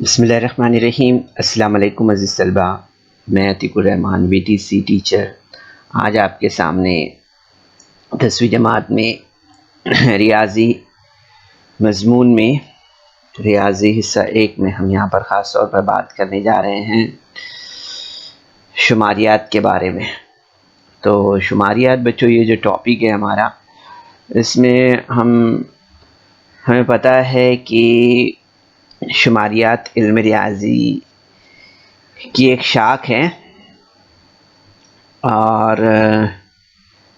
बिस्मिल्लाहिर्रहमानिर्रहीम। अस्सलाम वालेकुम अज़ीज़ तलबा, मैं अतीकुर रहमान VTC टीचर आज आपके सामने 10वीं जमात में रियाजी मज़मून में रियाजी हिस्सा 1 में हम यहाँ पर ख़ास तौर पर बात करने जा रहे हैं शुमारियात के बारे में। तो शुमारियात बच्चों, ये जो टॉपिक है हमारा, इसमें हमें पता है कि शुमारियात इल्म रियाजी की एक शाख है और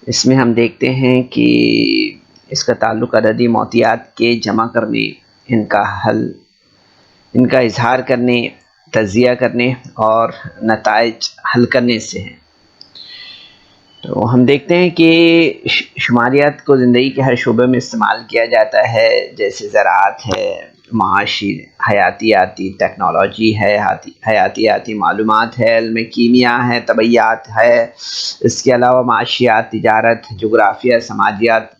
इसमें हम देखते हैं कि इसका ताल्लुक़ अददी मौतियात के जमा करने, इनका हल, इनका इजहार करने, तज़िया करने और नताइज हल करने से है। तो हम देखते हैं कि शुमारियात को ज़िंदगी के हर शोबे में इस्तेमाल किया जाता है, जैसे ज़राअत है, माशी, हयातियाती टेक्नोलॉजी है, हयातियाती मालूमात है, इल्म कीमिया है, तबैयात है, इसके अलावा माशियात, तिजारत, जोग्राफिया, समाजियात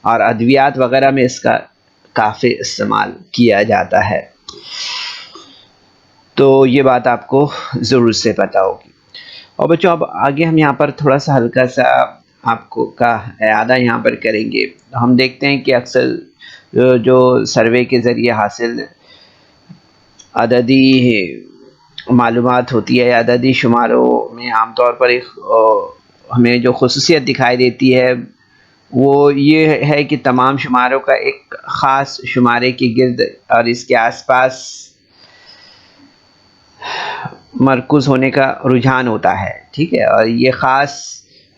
और अद्वियात वगैरह में इसका काफ़ी इस्तेमाल किया जाता है। तो ये बात आपको ज़रूर से पता होगी। और बच्चों, अब आगे हम यहाँ पर थोड़ा सा हल्का सा आपको का इयादा यहाँ पर करेंगे। हम देखते हैं कि अक्सर जो सर्वे के ज़रिए हासिल अददी मालूमात होती है, अददी शुमारों में आमतौर पर एक हमें जो खुसूसियत दिखाई देती है वो ये है कि तमाम शुमारों का एक ख़ास शुमारे के गिर्द और इसके आसपास मरकूज़ होने का रुझान होता है। ठीक है, और ये ख़ास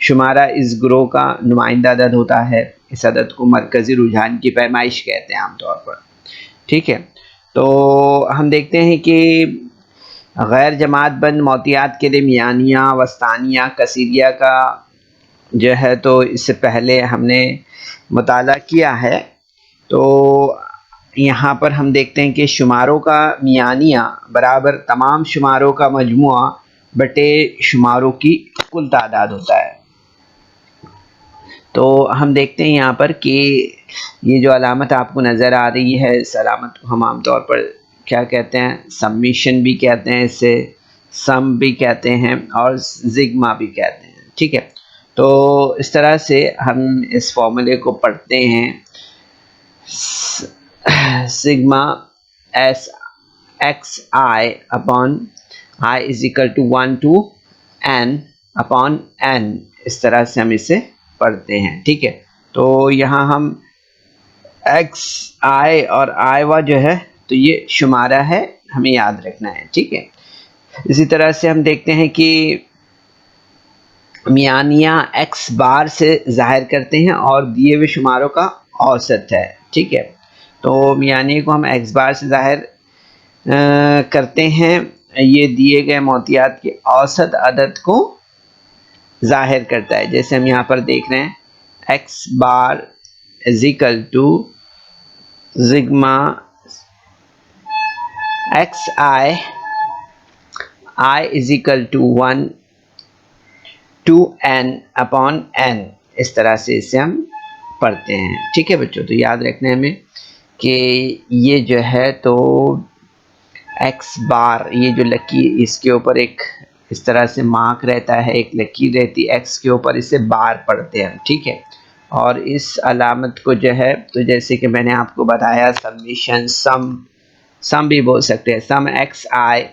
शुमारा इस ग्रोह का नुमाइंदा अदद होता है। इस अदद को मरकज़ी रुझान की पैमाइश कहते हैं आमतौर पर। ठीक है, तो हम देखते हैं कि गैर जमात बंद मौतियात के लिए मियानिया, वस्तानिया, कसीरिया का जो है तो इससे पहले हमने मुताला किया है। तो यहाँ पर हम देखते हैं कि शुमारों का मियानिया बराबर तमाम शुमारों का मजमुआ बटे शुमारों की कुल तादाद होता है। तो हम देखते हैं यहाँ पर कि ये जो अलामत आपको नज़र आ रही है, इस अलामत को हम आमतौर पर क्या कहते हैं, सबमिशन भी कहते हैं, इसे सम भी कहते हैं और ज़िग्मा भी कहते हैं। ठीक है, तो इस तरह से हम इस फॉर्मूले को पढ़ते हैं, sigma S X I upon I is equal to 1 to n upon n। इस तरह से हम इसे पढ़ते हैं। ठीक है, तो यहाँ हम एक्स आई और आईवा जो है तो ये शुमारा है, हमें याद रखना है। ठीक है, इसी तरह से हम देखते हैं कि मियानिया एक्स बार से ज़ाहिर करते हैं और दिए हुए शुमारों का औसत है। ठीक है, तो मियानिया को हम एक्स बार से ज़ाहिर करते हैं, ये दिए गए मौतियात के औसत अदद को ज़ाहिर करता है। जैसे हम यहाँ पर देख रहे हैं, x bar is equal to sigma x I is equal to 1 to n upon n। इस तरह से इसे हम पढ़ते हैं। ठीक है बच्चों, तो याद रखना है हमें कि ये जो है तो एक्स बार, ये जो लकीर इसके ऊपर एक इस तरह से मार्क रहता है, एक लकीर रहती है एक्स के ऊपर, इसे बार पढ़ते हैं। ठीक है, और इस अलामत को जो है तो जैसे कि मैंने आपको बताया, सबमिशन, सम भी बोल सकते हैं, sum x I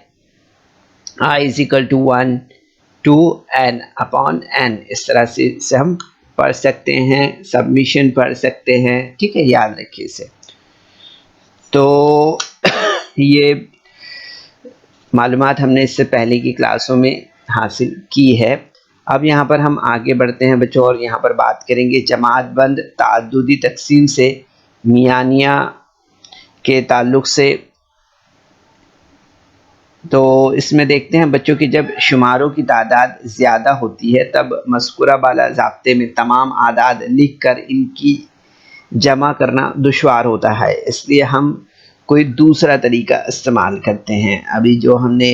is equal to 1 to n upon n। इस तरह से इसे हम पढ़ सकते हैं, सबमिशन पढ़ सकते हैं। ठीक है, याद रखिए इसे। तो ये मालूमात हमने इससे पहले की क्लासों में हासिल की है। अब यहाँ पर हम आगे बढ़ते हैं बच्चों और यहाँ पर बात करेंगे जमात बंद ताअद्दुदी तकसीम से मियानिया के ताल्लुक़ से। तो इसमें देखते हैं बच्चों कि जब शुमारों की तादाद ज़्यादा होती है तब मज़कूरा बाला ज़ाब्ते में तमाम आदाद लिख कर इनकी जमा करना दुश्वार होता है, इसलिए हम कोई दूसरा तरीका इस्तेमाल करते हैं। अभी जो हमने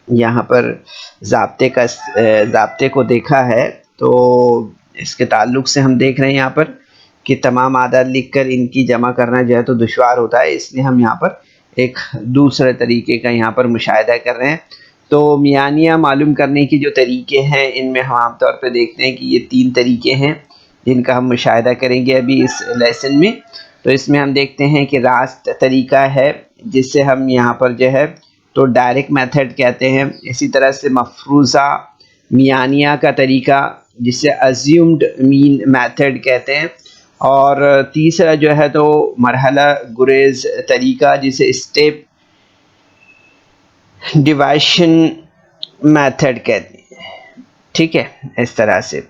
यहाँ पर ज़ाब्ते को देखा है, तो इसके ताल्लुक़ से हम देख रहे हैं यहाँ पर कि तमाम आदाद लिख कर इनकी जमा करना जो है तो दुश्वार होता है, इसलिए हम यहाँ पर एक दूसरे तरीके का यहाँ पर मुशाहिदा कर रहे हैं। तो मियानिया मालूम करने के जो तरीके हैं, इनमें हम आमतौर पर देखते हैं कि ये 3 तरीके हैं जिनका हम मुशाहिदा करेंगे अभी इस लेसन में। तो इसमें हम देखते हैं कि रास्त तरीका है, जिससे हम यहाँ पर जो है तो डायरेक्ट मेथड कहते हैं। इसी तरह से मफरूज़ा मियानिया का तरीका, जिसे अज्यूम्ड मीन मेथड कहते हैं। और तीसरा जो है तो मरहला गुरेज तरीका, जिसे स्टेप डिवाइशन मेथड कहते हैं। ठीक है, इस तरह से।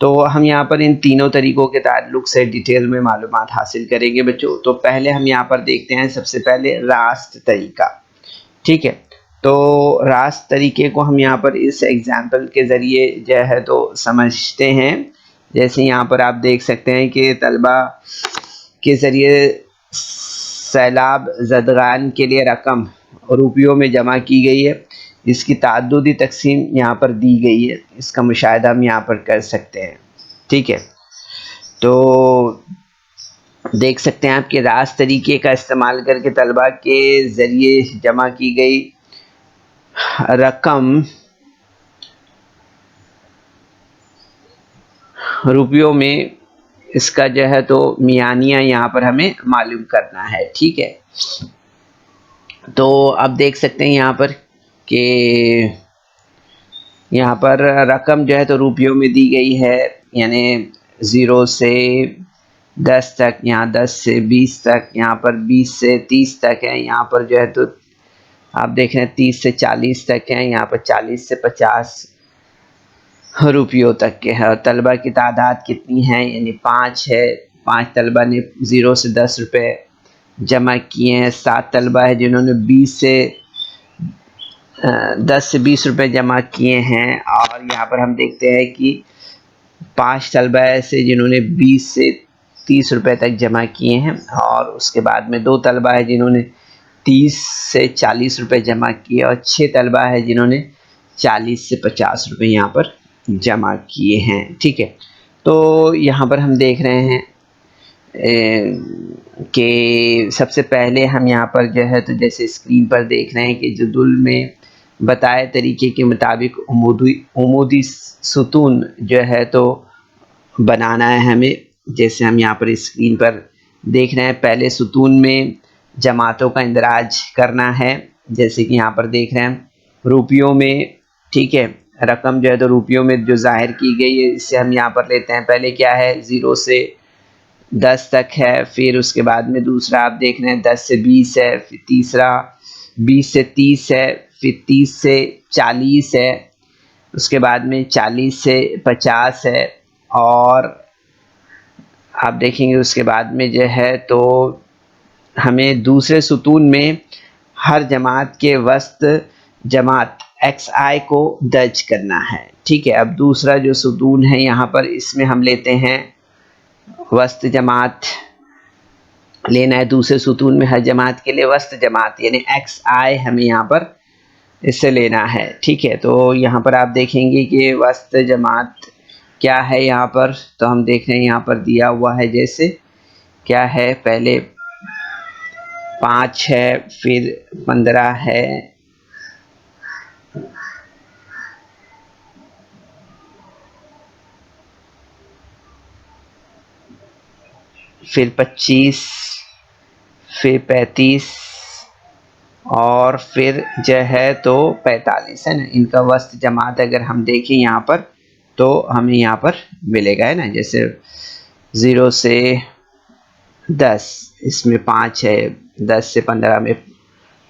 तो हम यहाँ पर इन तीनों तरीक़ों के ताल्लुक़ से डिटेल में मालूमात हासिल करेंगे बच्चों। तो पहले हम यहाँ पर देखते हैं सबसे पहले रास्त तरीका। ठीक है, तो रास्त तरीके को हम यहाँ पर इस एग्ज़ाम्पल के ज़रिए जो है तो समझते हैं। जैसे यहाँ पर आप देख सकते हैं कि तलबा के ज़रिए सैलाब ज़दगान के लिए रकम रुपयों में जमा की गई है, इसकी ताद्दुदी तकसीम यहाँ पर दी गई है। इसका मुशाहिदा हम यहाँ पर कर सकते हैं। ठीक है, तो देख सकते हैं आप कि रास्त तरीके का इस्तेमाल करके तलबा के ज़रिए जमा की गई रकम रुपयों में, इसका जो है तो मियानिया यहाँ पर हमें मालूम करना है। ठीक है, तो अब देख सकते हैं यहाँ पर कि यहाँ पर रकम जो है तो रुपयों में दी गई है, यानी 0 से 10 तक, यहाँ 10 से 20 तक, यहाँ पर 20 से 30 तक है। यहाँ पर जो है तो आप देख रहे हैं 30 से 40 तक है, यहाँ पर 40 से 50 रुपयों तक के है। और तलबा की तादाद कितनी है, यानी 5 है। 5 तलबा ने 0 से 10 रुपये जमा किए हैं। 7 तलबा है जिन्होंने 10 से 20 रुपये जमा किए हैं। और यहाँ पर हम देखते हैं कि 5 तलबा ऐसे जिन्होंने 20 से 30 रुपये तक जमा किए हैं। और उसके बाद में 2 तलबा है जिन्होंने 30 से 40 रुपये जमा किए, और 6 तलबा है जिन्होंने 40 से 50 रुपये यहाँ पर जमा किए हैं। ठीक है, तो यहाँ पर हम देख रहे हैं कि सबसे पहले हम यहाँ पर जो है तो जैसे स्क्रीन पर देख रहे हैं कि जदुल में बताए तरीके के मुताबिक उमूदी सुतून जो है तो बनाना है हमें। जैसे हम यहाँ पर स्क्रीन पर देख रहे हैं, पहले सुतून में जमातों का इंदराज करना है। जैसे कि यहाँ पर देख रहे हैं रुपयों में। ठीक है, रकम जो है तो रुपयों में जो जाहिर की गई है, इससे हम यहाँ पर लेते हैं। पहले क्या है, 0 से 10 तक है। फिर उसके बाद में दूसरा आप देख रहे हैं 10 से 20 है। फिर तीसरा 20 से 30 है। फिर 30 से 40 है। उसके बाद में 40 से 50 है। और आप देखेंगे उसके बाद में जो है तो हमें दूसरे सुतून में हर जमात के वस्त जमात XI को दर्ज करना है। ठीक है, अब दूसरा जो सुतून है यहाँ पर, इसमें हम लेते हैं वस्त जमात लेना है। दूसरे सुतून में हर जमात के लिए वस्त जमात यानी XI हमें यहाँ पर इससे लेना है। ठीक है, तो यहाँ पर आप देखेंगे कि वस्त जमात क्या है यहाँ पर, तो हम देख रहे हैं यहाँ पर दिया हुआ है। जैसे क्या है, पहले 5 है, फिर 15 है, फिर 25, फिर 35 और फिर जो है तो 45 है ना। इनका वस्त जमात अगर हम देखें यहाँ पर तो हमें यहाँ पर मिलेगा, है ना। जैसे 0 से 10 इसमें 5 है, 10 से 15 में,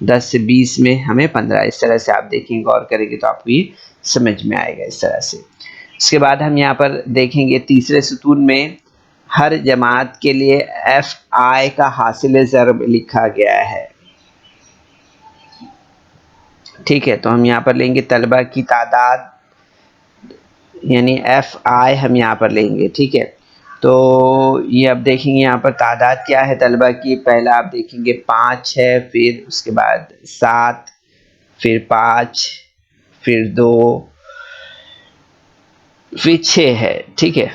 10 से 20 में हमें 15। इस तरह से आप देखेंगे, गौर करेंगे तो आपको ये समझ में आएगा इस तरह से। उसके बाद हम यहाँ पर देखेंगे तीसरे सुतून में हर जमात के लिए FI का हासिल ज़रब लिखा गया है। ठीक है, तो हम यहाँ पर लेंगे तलबा की तादाद यानी FI हम यहाँ पर लेंगे। ठीक है, तो ये अब देखेंगे यहाँ पर तादाद क्या है तलबा की। पहला आप देखेंगे 5 है, फिर उसके बाद 7, फिर 5, फिर 2, फिर 6 है। ठीक है,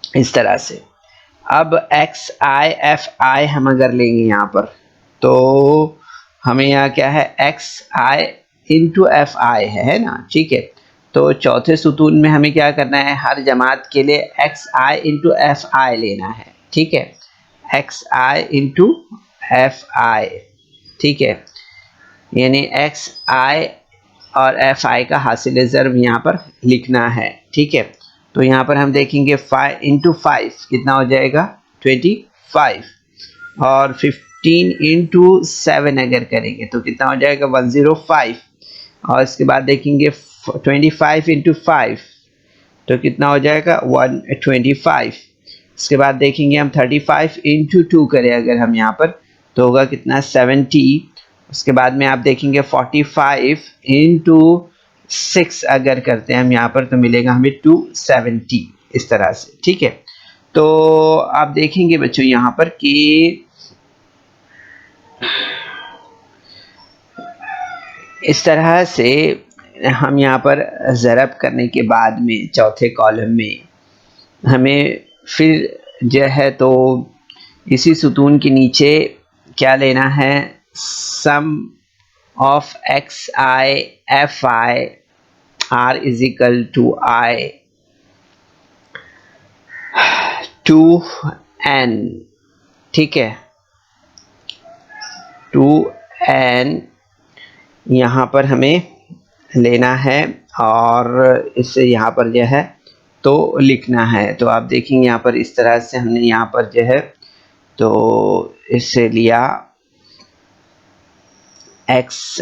इस तरह से। अब XI FI हम अगर लेंगे यहाँ पर, तो हमें यहाँ क्या है एक्स आई इंटू एफ आई है ना, ठीक है। तो चौथे सुतून में हमें क्या करना है, हर जमात के लिए एक्स आई इंटू एफ आई लेना है, ठीक है, x i into f I, ठीक है, यानी एक्स आई और एफ आई का हासिल ज़र्ब यहाँ पर लिखना है, ठीक है। तो यहाँ पर हम देखेंगे 5 इंटू 5 कितना हो जाएगा 25, और 15 इंटू 7 अगर करेंगे तो कितना हो जाएगा 105, और इसके बाद देखेंगे 25 इंटू 5 तो कितना हो जाएगा 125। इसके बाद देखेंगे हम 35 इंटू 2 करें अगर हम यहाँ पर तो होगा कितना 70। उसके बाद में आप देखेंगे 45 इंटू 6 अगर करते हैं हम यहाँ पर तो मिलेगा हमें 270, इस तरह से, ठीक है। तो आप देखेंगे बच्चों यहाँ पर कि इस तरह से हम यहाँ पर ज़रब करने के बाद में चौथे कॉलम में हमें फिर जो है तो इसी सुतून के नीचे क्या लेना है, sum of x I F i r is equal to i to n, ठीक है, टू एन यहाँ पर हमें लेना है और इसे यहाँ पर जो है तो लिखना है। तो आप देखेंगे यहाँ पर इस तरह से हमने यहाँ पर जो है तो इससे लिया X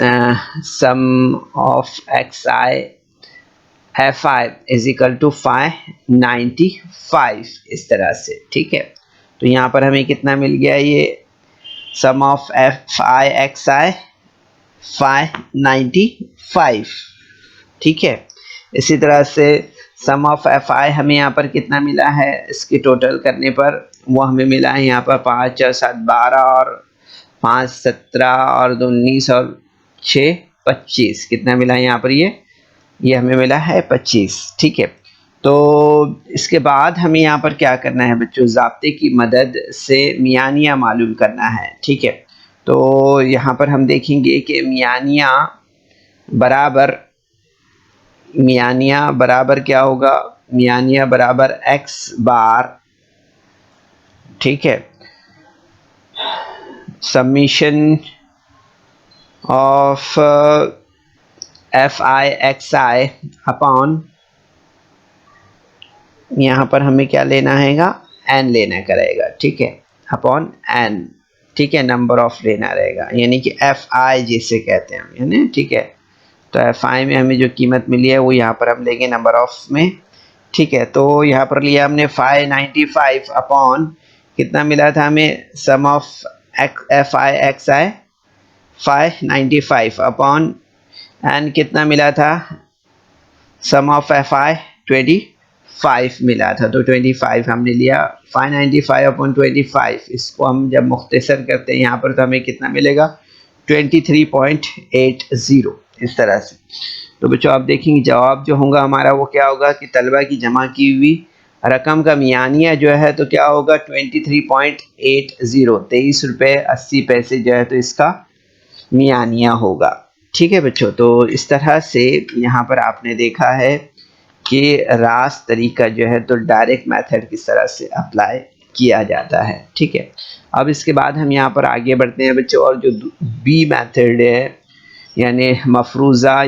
sum of x I F I is equal to 595, इस तरह से, ठीक है। तो यहाँ पर हमें कितना मिल गया, ये सम of F I x i 595, ठीक है। इसी तरह से सम ऑफ एफ आई हमें यहाँ पर कितना मिला है, इसकी टोटल करने पर वो हमें मिला है यहाँ पर 5 और 7 12 और 5 17 और 2 19 और 6 25, कितना मिला है यहाँ पर, ये हमें मिला है 25, ठीक है। तो इसके बाद हमें यहाँ पर क्या करना है बच्चों, ज़ाब्ते की मदद से मियानिया मालूम करना है, ठीक है। तो यहाँ पर हम देखेंगे कि मियानिया बराबर क्या होगा, मियानिया बराबर एक्स बार, ठीक है, summation of F I x I upon, यहाँ पर हमें क्या लेना हैगा, एन लेना करेगा, ठीक है, अपॉन एन, ठीक है, नंबर ऑफ लेना रहेगा, यानी कि एफ आई जिसे कहते हैं हम, यानी, ठीक है। तो एफ आई में हमें जो कीमत मिली है वो यहाँ पर हम लेंगे नंबर ऑफ में, ठीक है। तो यहाँ पर लिया हमने 595 अपॉन कितना मिला था हमें, sum of F I x i 595 upon n कितना मिला था, सम ऑफ एफ आई 25 मिला था, तो 25 हमने लिया, 595 अपॉन 25, इसको हम जब मुख्तसर करते हैं यहाँ पर तो हमें कितना मिलेगा 23.80, इस तरह से। तो बच्चों आप देखेंगे जवाब जो होगा हमारा वो क्या होगा कि तलबा की जमा की हुई रकम का मियानिया जो है तो क्या होगा 23.80, 23 रुपये 80 पैसे जो है तो इसका मियानिया होगा, ठीक है बच्चों। तो इस तरह से यहाँ पर आपने देखा है कि रास्त तरीका जो है तो डायरेक्ट मेथड किस तरह से अप्लाई किया जाता है, ठीक है। अब इसके बाद हम यहाँ पर आगे बढ़ते हैं बच्चों, और जो बी मेथड है यानी मफरूज़ा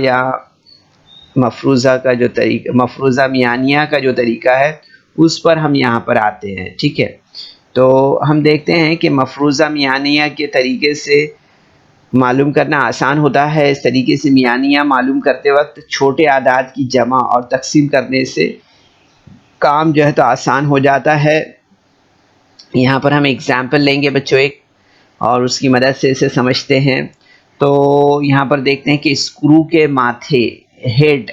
का जो तरीका, मफरूज़ा मियानिया का जो तरीका है उस पर हम यहाँ पर आते हैं, ठीक है। तो हम देखते हैं कि मफरूज़ा मियानिया के तरीके से मालूम करना आसान होता है। इस तरीके से मियानिया मालूम करते वक्त छोटे आदाद की जमा और तकसीम करने से काम जो है तो आसान हो जाता है। यहाँ पर हम एग्ज़ाम्पल लेंगे बच्चों एक, और उसकी मदद से इसे समझते हैं। तो यहाँ पर देखते हैं कि स्क्रू के माथे हेड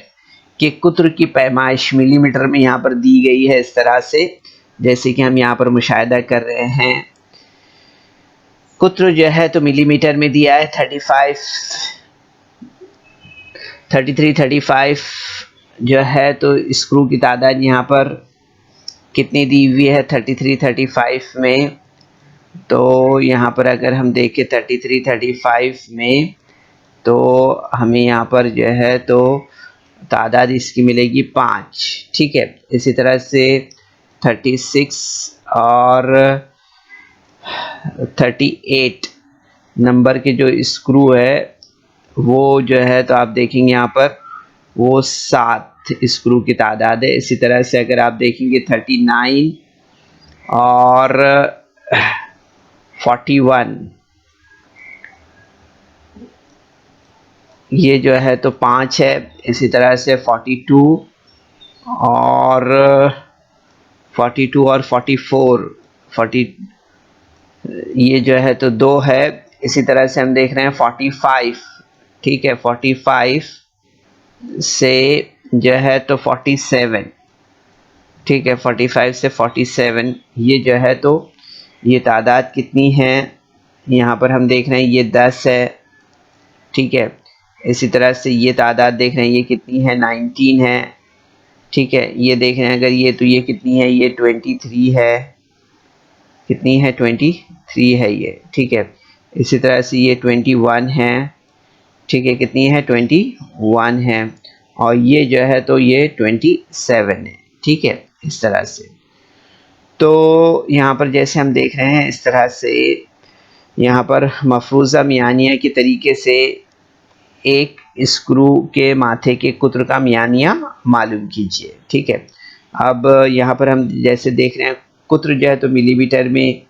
के कुत्र की पैमाइश मिलीमीटर में यहाँ पर दी गई है, इस तरह से जैसे कि हम यहाँ पर मुशाहिदा कर रहे हैं। कुत्र जो है तो मिलीमीटर में दिया है 3335 जो है तो स्क्रू की तादाद यहाँ पर कितनी दी हुई है 3335 में तो यहाँ पर अगर हम देखें 33 35 में, तो हमें यहाँ पर जो है तो तादाद इसकी मिलेगी 5, ठीक है। इसी तरह से 36 और 38 नंबर के जो स्क्रू है वो जो है तो आप देखेंगे यहाँ पर वो 7 स्क्रू की तादाद है। इसी तरह से अगर आप देखेंगे 39 और 41, ये जो है तो 5 है। इसी तरह से 42 और 44 40, ये जो है तो 2 है। इसी तरह से हम देख रहे हैं 45, ठीक है, 45 से जो है तो 47, ठीक है, 45 से 47, ये जो है तो ये तादाद कितनी है, यहाँ पर हम देख रहे हैं ये 10 है, ठीक है। इसी तरह से ये तादाद देख रहे हैं ये कितनी है, 19 है, ठीक है। ये देख रहे हैं अगर ये, तो ये कितनी है, ये 23 है, कितनी है, 23 है ये, ठीक है। इसी तरह से ये 21 है, ठीक है, कितनी है, 21 है। और ये जो है तो ये 27 है, ठीक है, इस तरह से। तो यहाँ पर जैसे हम देख रहे हैं इस तरह से यहाँ पर मफरूज़ा मियानिया के तरीके से एक स्क्रू के माथे के कुत्र का मियानिया मालूम कीजिए, ठीक है। अब यहाँ पर हम जैसे देख रहे हैं कुत्र जो है तो मिलीमीटर में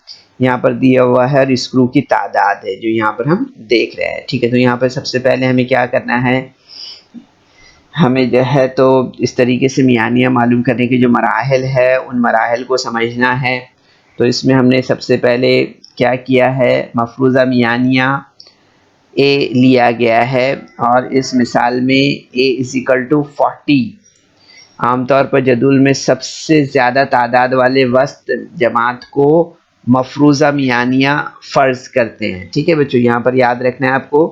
यहाँ पर दिया हुआ है और स्क्रू की तादाद है जो यहाँ पर हम देख रहे हैं, ठीक है। तो यहाँ पर सबसे पहले हमें क्या करना है, हमें जो है तो इस तरीके से मियानिया मालूम करने के जो मराहिल है उन मराहिल को समझना है। तो इसमें हमने सबसे पहले क्या किया है, मफरूज़ा मियानिया ए लिया गया है और इस मिसाल में ए इज़िकल टू 40 आमतौर पर जदूल में सबसे ज़्यादा तादाद वाले वस्त जमात को मफरूज़ा मियानिया फ़र्ज़ करते हैं, ठीक है बच्चों। यहाँ पर याद रखना है आपको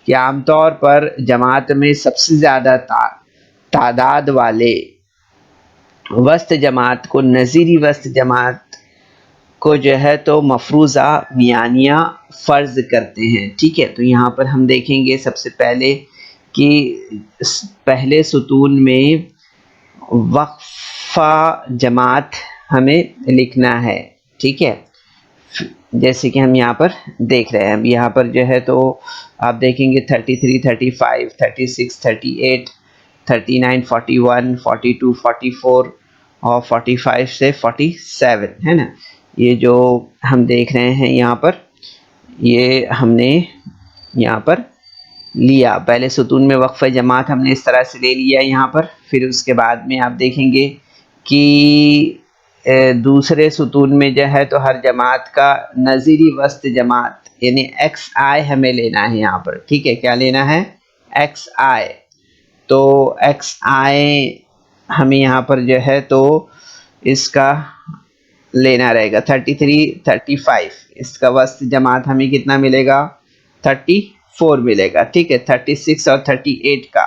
कि आमतौर पर जमात में सबसे ज़्यादा तादाद वाले वस्त जमात को, नज़ीरी वस्त जमात को जो है तो मफरूज़ा मियानिया फ़र्ज़ करते हैं, ठीक है। तो यहाँ पर हम देखेंगे सबसे पहले कि पहले सुतून में वक्फ़ा जमात हमें लिखना है, ठीक है। जैसे कि हम यहाँ पर देख रहे हैं, हम यहाँ पर जो है तो आप देखेंगे 33 35 36 38 39 41 42 44 और 45 से 47 है ना। ये जो हम देख रहे हैं यहाँ पर, ये हमने यहाँ पर लिया, पहले सुतून में वक्फ़ जमात हमने इस तरह से ले लिया यहाँ पर। फिर उसके बाद में आप देखेंगे कि दूसरे सुतून में जो है तो हर जमात का नज़ीरी वस्त जमात यानी एक्स आई हमें लेना है यहाँ पर, ठीक है। क्या लेना है, एक्स आई। तो एक्स आई हमें यहाँ पर जो है तो इसका लेना रहेगा 33 35, इसका वस्त जमात हमें कितना मिलेगा, 34 मिलेगा, ठीक है। 36 और 38 का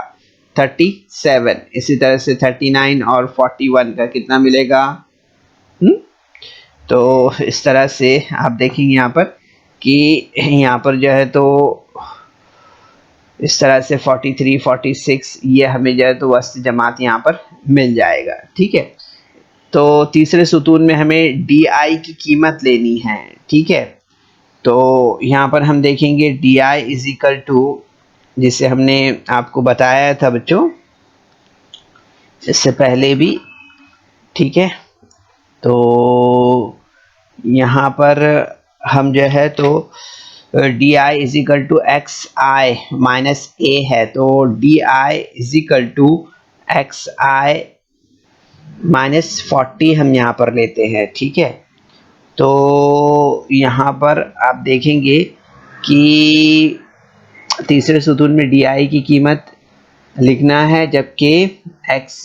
37, इसी तरह से 39 और 41 का कितना मिलेगा। तो इस तरह से आप देखेंगे यहाँ पर कि यहाँ पर जो है तो इस तरह से 43 46 ये हमें जो है तो वस्त जमात यहाँ पर मिल जाएगा, ठीक है। तो तीसरे सुतून में हमें डी आई की कीमत लेनी है, ठीक है। तो यहाँ पर हम देखेंगे D I is equal to, जिसे हमने आपको बताया था बच्चों इससे पहले भी, ठीक है। तो यहाँ पर हम जो है तो D I is equal to x I minus a है, तो D I is equal to x I minus 40 हम यहाँ पर लेते हैं, ठीक है। तो यहाँ पर आप देखेंगे कि तीसरे सुतून में डी आई की कीमत लिखना है, जबकि एक्स,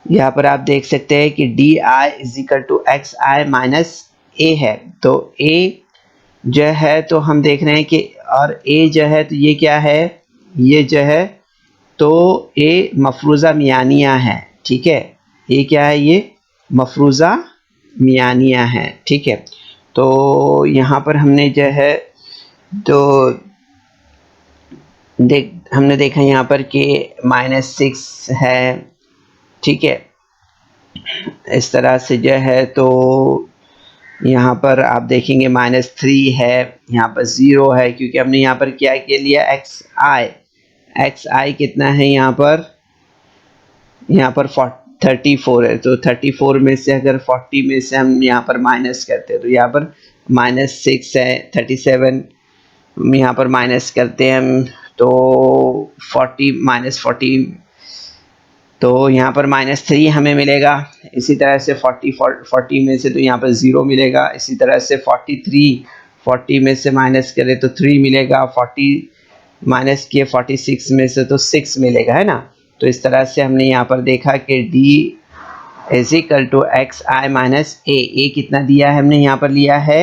यहाँ पर आप देख सकते हैं कि D I is equal to x I minus a है। तो ए जो है तो हम देख रहे हैं कि, और ए जो है तो ये क्या है, ये जो है तो ए मफरूज़ा मियानिया है, ठीक है। ये क्या है, ये मफरूज़ा मियानिया है, ठीक है। तो यहाँ पर हमने जो है तो हमने देखा यहाँ पर कि -6 है, ठीक है। इस तरह से जो है तो यहाँ पर आप देखेंगे -3 है, यहाँ पर 0 है, क्योंकि हमने यहाँ पर क्या के लिया एक्स आई कितना है यहाँ पर 34 है। तो 34 में से अगर 40 में से हम यहाँ पर माइनस करते हैं तो यहाँ पर -6 है। 37 हम यहाँ पर माइनस करते हैं हम तो 40 तो यहाँ पर -3 हमें मिलेगा। इसी तरह से 40 में से तो यहाँ पर 0 मिलेगा। इसी तरह से 40 में से माइनस करें तो 3 मिलेगा। 40 माइनस किए 46 में से तो 6 मिलेगा, है ना। तो इस तरह से हमने यहाँ पर देखा कि D is equal to x I minus a कितना दिया है, हमने यहाँ पर लिया है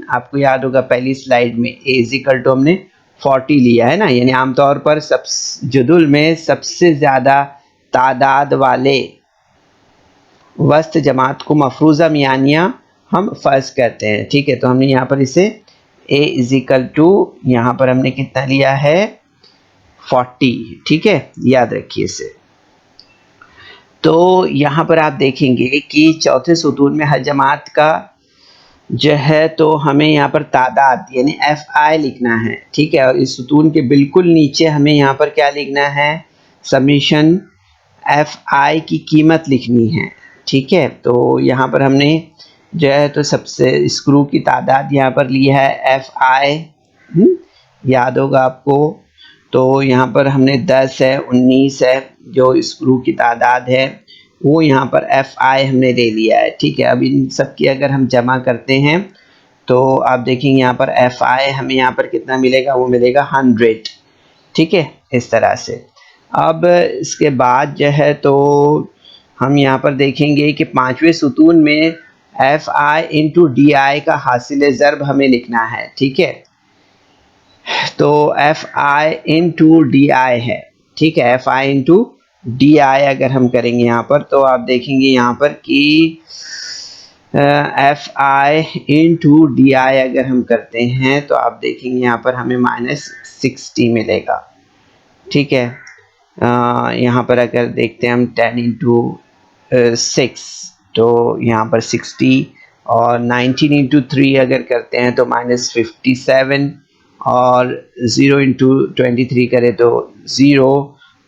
आपको याद होगा पहली स्लाइड में ए इज इक्वल टू हमने 40 लिया है ना। यानी आमतौर पर जुदुल में सबसे ज़्यादा तादाद वाले वस्त जमात को मफरूज़ा मियानिया हम फ़र्ज करते हैं, ठीक है। तो हमने यहाँ पर इसे a इज इक्वल टू यहाँ पर हमने कितना लिया है 40, ठीक है, याद रखिए इसे। तो यहाँ पर आप देखेंगे कि चौथे सुतून में हर जमात का जो है तो हमें यहाँ पर तादाद यानी FI लिखना है, ठीक है। और इस सुतून के बिल्कुल नीचे हमें यहाँ पर क्या लिखना है, समीशन FI की कीमत लिखनी है, ठीक है। तो यहाँ पर हमने जो है तो सबसे स्क्रू की तादाद यहाँ पर ली है FI, याद होगा आपको। तो यहाँ पर हमने 10 है, 19 है, जो स्क्रू की तादाद है वो यहाँ पर FI हमने ले लिया है, ठीक है। अब इन सब की अगर हम जमा करते हैं तो आप देखेंगे यहाँ पर FI हमें यहाँ पर कितना मिलेगा, वो मिलेगा 100, ठीक है, इस तरह से। अब इसके बाद जो है तो हम यहाँ पर देखेंगे कि पांचवें सुतून में FI इंटू DI का हासिल ज़र्ब हमें लिखना है, ठीक है। तो FI इंटू DI है, ठीक है। FI इंटू DI अगर हम करेंगे यहाँ पर तो आप देखेंगे यहाँ पर कि FI इंटू DI अगर हम करते हैं तो आप देखेंगे यहाँ पर हमें -60 मिलेगा, ठीक है। यहाँ पर अगर देखते हैं हम 10 इंटू 6 तो यहाँ पर 60, और 19 इंटू 3 अगर करते हैं तो -57, और 0 इंटू 23 करें तो 0,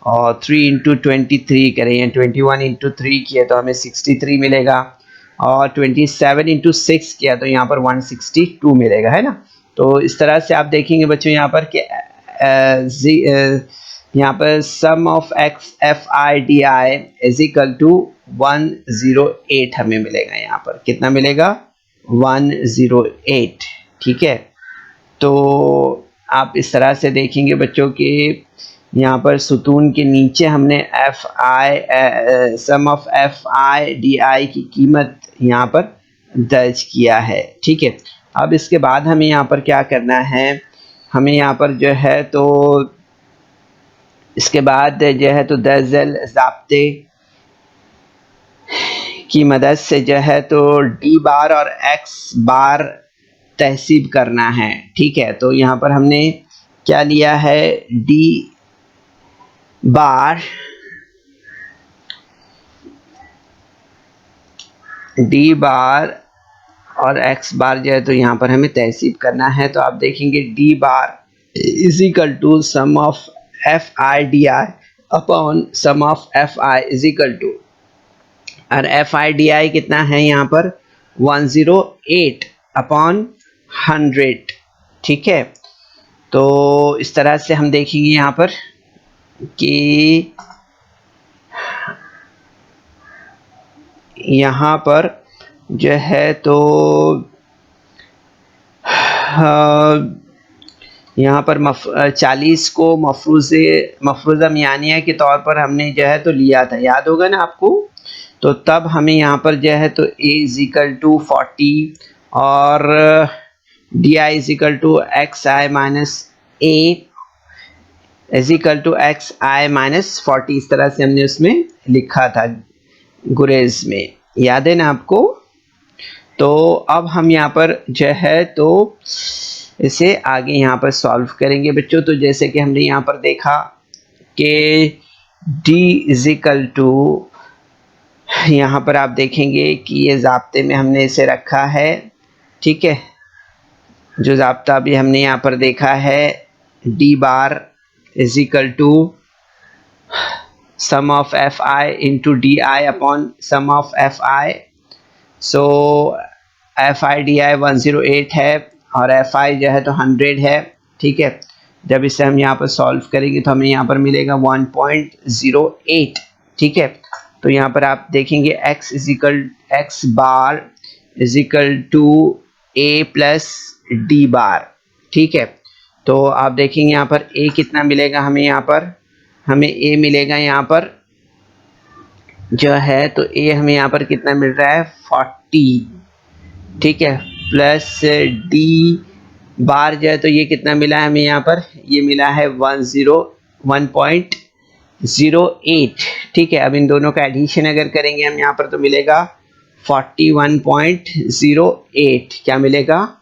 और 3 इंटू 23 करें या 21 इंटू 3 किया तो हमें 63 मिलेगा, और 27 इंटू 6 किया तो यहाँ पर 162 मिलेगा, है ना। तो इस तरह से आप देखेंगे बच्चों यहाँ पर कि यहाँ पर sum of FI/DI is equal to 108 हमें मिलेगा। यहाँ पर कितना मिलेगा 108, ठीक है। तो आप इस तरह से देखेंगे बच्चों कि यहाँ पर सुतून के नीचे हमने सम ऑफ FI/DI की कीमत यहाँ पर दर्ज किया है, ठीक है। अब इसके बाद हमें यहाँ पर क्या करना है, हमें यहाँ पर जो है तो इसके बाद जो है तो दर्जल ज़ाब्ते की मदद से जो है तो D बार और X बार तहसीब करना है, ठीक है। तो यहाँ पर हमने क्या लिया है, D बार और X बार जो है तो यहाँ पर हमें तहसीब करना है। तो आप देखेंगे D bar is equal to sum of FI/DI upon sum of FI is equal to, और FI/DI कितना है यहाँ पर 108 अपॉन 100, ठीक है। तो इस तरह से हम देखेंगे यहाँ पर कि यहाँ पर जो है तो यहाँ पर 40 को मफरूज़ा मियानिया के तौर पर हमने जो है तो लिया था, याद होगा ना आपको। तो तब हमें यहाँ पर जो है तो A इज इक्वल टू 40 और DI is equal to XI minus A is equal to XI minus 40, इस तरह से हमने उसमें लिखा था गुरेज में, याद है ना आपको। तो अब हम यहाँ पर जो है तो इसे आगे यहाँ पर सॉल्व करेंगे बच्चों। तो जैसे कि हमने यहाँ पर देखा कि d इज इक्वल टू, यहाँ पर आप देखेंगे कि ये ज़ाब्ते में हमने इसे रखा है, ठीक है। जो ज़ाब्ता भी हमने यहाँ पर देखा है, d bar is equal to sum of F I into D I upon sum of F I. So F I D I 108 है और एफ आई जो है तो 100 है, ठीक है। जब इसे हम यहाँ पर सॉल्व करेंगे तो हमें यहाँ पर मिलेगा 1.08, ठीक है। तो यहाँ पर आप देखेंगे x bar is equal to a plus D bar, ठीक है। तो आप देखेंगे यहाँ पर a कितना मिलेगा हमें, यहाँ पर हमें a मिलेगा यहाँ पर जो है तो a हमें यहाँ पर कितना मिल रहा है 40, ठीक है, प्लस d बार जो है तो ये कितना मिला है हमें यहाँ पर, ये मिला है 101.08, ठीक है। अब इन दोनों का एडिशन अगर करेंगे हम यहाँ पर तो मिलेगा 41.08, क्या मिलेगा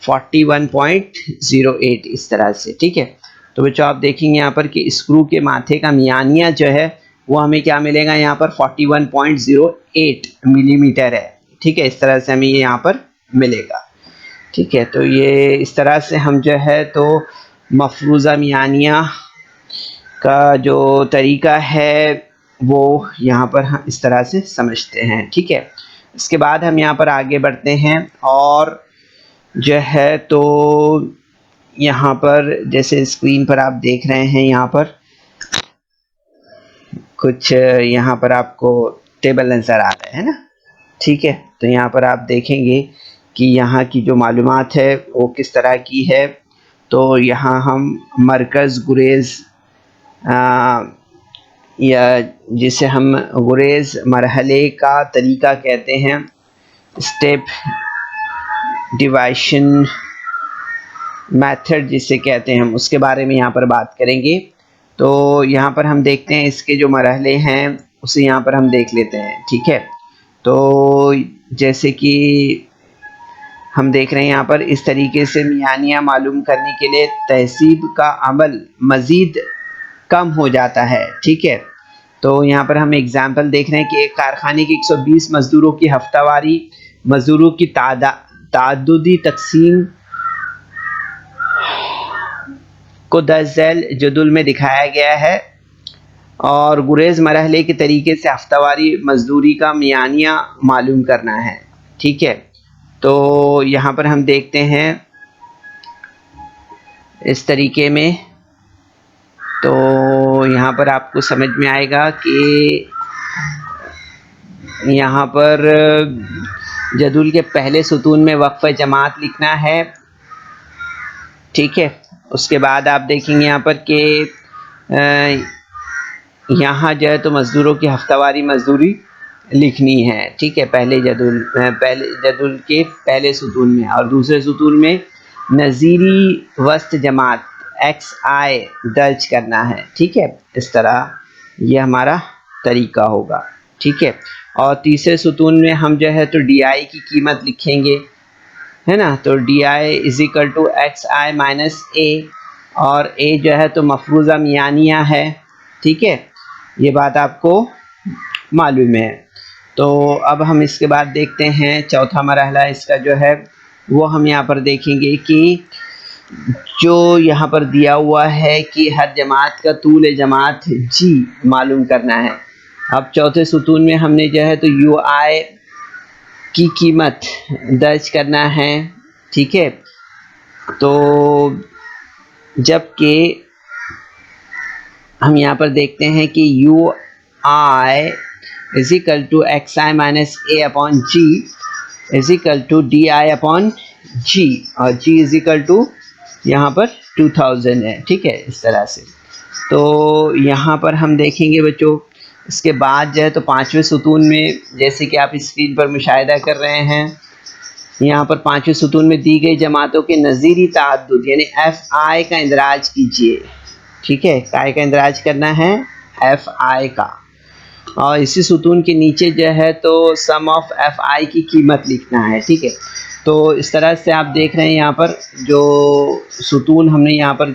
41.08 इस तरह से, ठीक है। तो बच्चों आप देखेंगे यहाँ पर कि स्क्रू के माथे का मियानिया जो है वो हमें क्या मिलेगा यहाँ पर 41.08 मिलीमीटर है, ठीक है। इस तरह से हमें ये यहाँ पर मिलेगा, ठीक है। तो ये इस तरह से हम जो है तो मफरूज़ा मियानिया का जो तरीका है वो यहाँ पर हम इस तरह से समझते हैं, ठीक है। इसके बाद हम यहाँ पर आगे बढ़ते हैं और जो है तो यहाँ पर जैसे स्क्रीन पर आप देख रहे हैं यहाँ पर कुछ यहाँ पर आपको टेबल नज़र आ रहे हैं ना, ठीक है। तो यहाँ पर आप देखेंगे कि यहाँ की जो मालूमात है वो किस तरह की है। तो यहाँ हम मरकज़ गुरेज़ या जिसे हम गुरेज़ मरहले का तरीका कहते हैं, स्टेप डिवाइशन मेथड जिसे कहते हैं, हम उसके बारे में यहाँ पर बात करेंगे। तो यहाँ पर हम देखते हैं इसके जो मरहले हैं उसे यहाँ पर हम देख लेते हैं, ठीक है। तो जैसे कि हम देख रहे हैं यहाँ पर इस तरीके से मियानिया मालूम करने के लिए तहसीब का अमल मज़ीद कम हो जाता है, ठीक है। तो यहाँ पर हम एग्जाम्पल देख रहे हैं कि एक कारखाने के 120 मज़दूरों की हफ्तावारी मज़दूरों की तादादुदी तकसीम को दर्ज जदुल में दिखाया गया है और गुरेज़ मरहले के तरीके से हफ्तावारी मजदूरी का मियानिया मालूम करना है, ठीक है। तो यहाँ पर हम देखते हैं इस तरीके में, तो यहाँ पर आपको समझ में आएगा कि यहाँ पर जदुल के पहले सुतून में वक्फ जमात लिखना है, ठीक है। उसके बाद आप देखेंगे यहाँ पर कि यहाँ जो है तो मज़दूरों की हफ्तावारी मजदूरी लिखनी है, ठीक है, पहले जदुल के पहले सुतून में। और दूसरे सुतून में नज़ीरी वस्त जमात XI दर्ज करना है, ठीक है। इस तरह ये हमारा तरीका होगा, ठीक है। और तीसरे सुतून में हम जो है तो DI की कीमत लिखेंगे, है ना। तो DI is equal to XI minus A, और A जो है तो मफरूज़ा मियानिया है, ठीक है। ये बात आपको मालूम है। तो अब हम इसके बाद देखते हैं चौथा मरहला इसका जो है वो हम यहाँ पर देखेंगे कि जो यहाँ पर दिया हुआ है कि हर जमात का तूल जमात G मालूम करना है। अब चौथे सुतून में हमने जो है तो UI की कीमत दर्ज करना है, ठीक है। तो जबकि हम यहाँ पर देखते हैं कि UI is equal to XI minus A upon G is equal to DI upon G, और G इज इक्वल टू यहाँ पर 2000 है, ठीक है, इस तरह से। तो यहाँ पर हम देखेंगे बच्चों इसके बाद जो है तो पाँचवें सुतून में जैसे कि आप स्क्रीन पर मुशाहिदा कर रहे हैं, यहाँ पर पाँचवें सुतून में दी गई जमातों के नज़ीरी ताअद्दुद यानी FI का इंदराज कीजिए, ठीक है। काय का इंदराज करना है, FI का। और इसी सुतून के नीचे जो है तो सम ऑफ एफ आई की कीमत लिखना है, ठीक है। तो इस तरह से आप देख रहे हैं यहाँ पर जो सुतून हमने यहाँ पर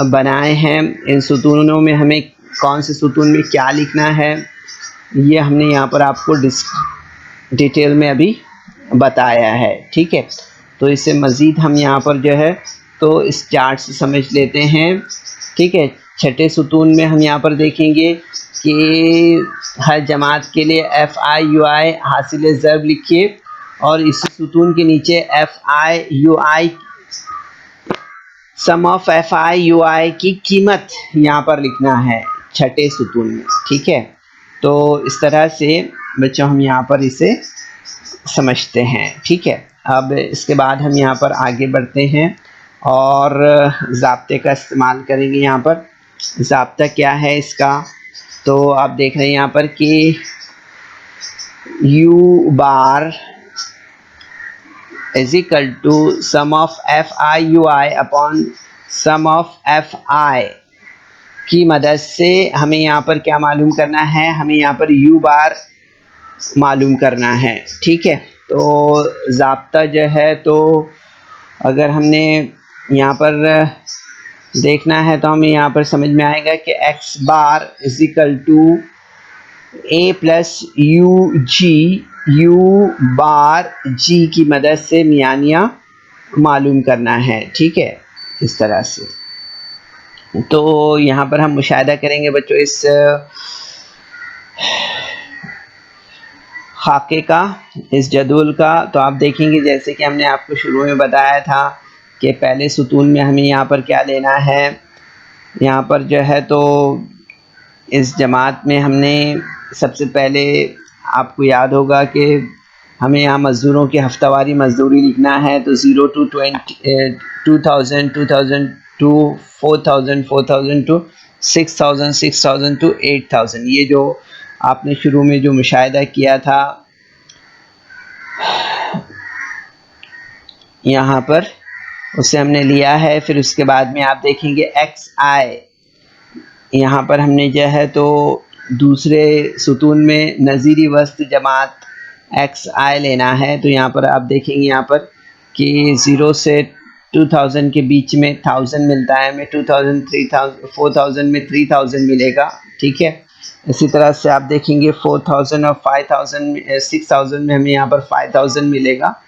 बनाए हैं, इन सुतूनों में हमें कौन से सुतून में क्या लिखना है ये हमने यहाँ पर आपको डिटेल में अभी बताया है, ठीक है। तो इससे मज़ीद हम यहाँ पर जो है तो इस चार्ट से समझ लेते हैं, ठीक है। छठे सुतून में हम यहाँ पर देखेंगे कि हर जमात के लिए एफ आई यू आई हासिल ज़र्ब लिखिए और इस सुतून के नीचे f I you i sum of F I you i की कीमत यहाँ पर लिखना है छठे सुतून में, ठीक है। तो इस तरह से बच्चों हम यहाँ पर इसे समझते हैं, ठीक है। अब इसके बाद हम यहाँ पर आगे बढ़ते हैं और ज़ाब्ते का इस्तेमाल करेंगे। यहाँ पर ज़ाब्ता क्या है इसका, तो आप देख रहे हैं यहाँ पर कि u bar is equal to sum of F I you I upon sum of F I की मदद से हमें यहाँ पर क्या मालूम करना है, हमें यहाँ पर u बार मालूम करना है, ठीक है। तो ज़ाब्ता जो है तो अगर हमने यहाँ पर देखना है तो हमें यहाँ पर समझ में आएगा कि x bar is equal to a plus U G, u bar g की मदद से मियानिया मालूम करना है, ठीक है, इस तरह से। तो यहाँ पर हम मुशाहिदा करेंगे बच्चों इस खाके का, इस जदूल का। तो आप देखेंगे जैसे कि हमने आपको शुरू में बताया था कि पहले सुतून में हमें यहाँ पर क्या लेना है, यहाँ पर जो है तो इस जमात में हमने सबसे पहले आपको याद होगा कि हमें यहाँ मज़दूरों की हफ्तावारी मज़दूरी लिखना है। तो 0 to 2000, 2000 to 4000, 4000 to 6000, 6000 to 8000, ये जो आपने शुरू में जो मुशाहिदा किया था यहाँ पर उसे हमने लिया है। फिर उसके बाद में आप देखेंगे एक्स आई, यहाँ पर हमने जो है तो दूसरे सुतून में नज़ीरी वस्त जमात एक्स आई लेना है। तो यहाँ पर आप देखेंगे यहाँ पर कि 0 से 2000 के बीच में 1000 मिलता है, हमें 2000, 3000, 4000 में 3000 मिलेगा, ठीक है। इसी तरह से आप देखेंगे 4000 और 5000 6000 में हमें यहाँ पर 5000 मिलेगा,